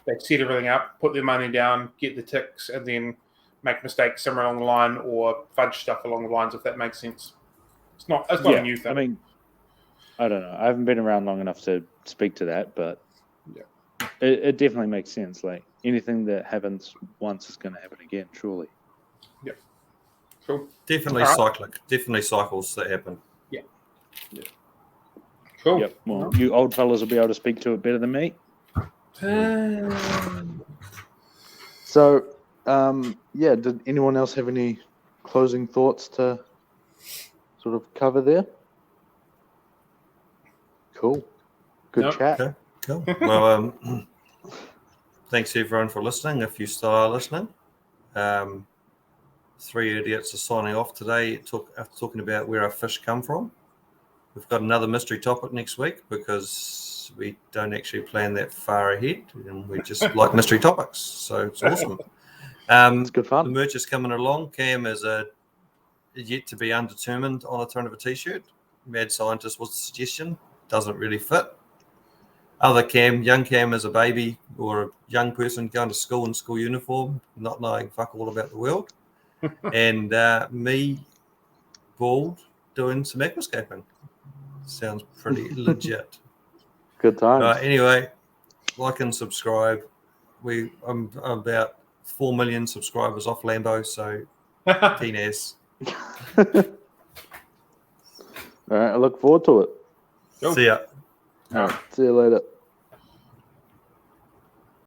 They set everything up, put their money down, get the ticks, and then make mistakes somewhere along the line or fudge stuff along the lines, if that makes sense. It's not a new thing. I mean, I don't know. I haven't been around long enough to speak to that, but it definitely makes sense. Like anything that happens once is going to happen again, surely. Yeah. Cool. Definitely cyclic. Definitely cycles that happen. Yeah. Cool. Yep. Well, you old fellas will be able to speak to it better than me. So, did anyone else have any closing thoughts to sort of cover there? Cool. Good chat. Okay, cool. Well, thanks everyone for listening. If you still are listening, 3 idiots are signing off today. After talking about where our fish come from. We've got another mystery topic next week because we don't actually plan that far ahead, and we just like mystery topics. So it's awesome. It's good fun. The merch is coming along. Cam is yet to be undetermined on the front of a t-shirt. Mad scientist was the suggestion. Doesn't really fit. Other Cam, young Cam is a baby or a young person going to school in school uniform, not knowing fuck all about the world. And me, bald, doing some aquascaping. Sounds pretty legit. Good times. Anyway, like and subscribe. I'm about 4 million subscribers off Lambo, so TNS. All right, I look forward to it. See ya. All right, see you later.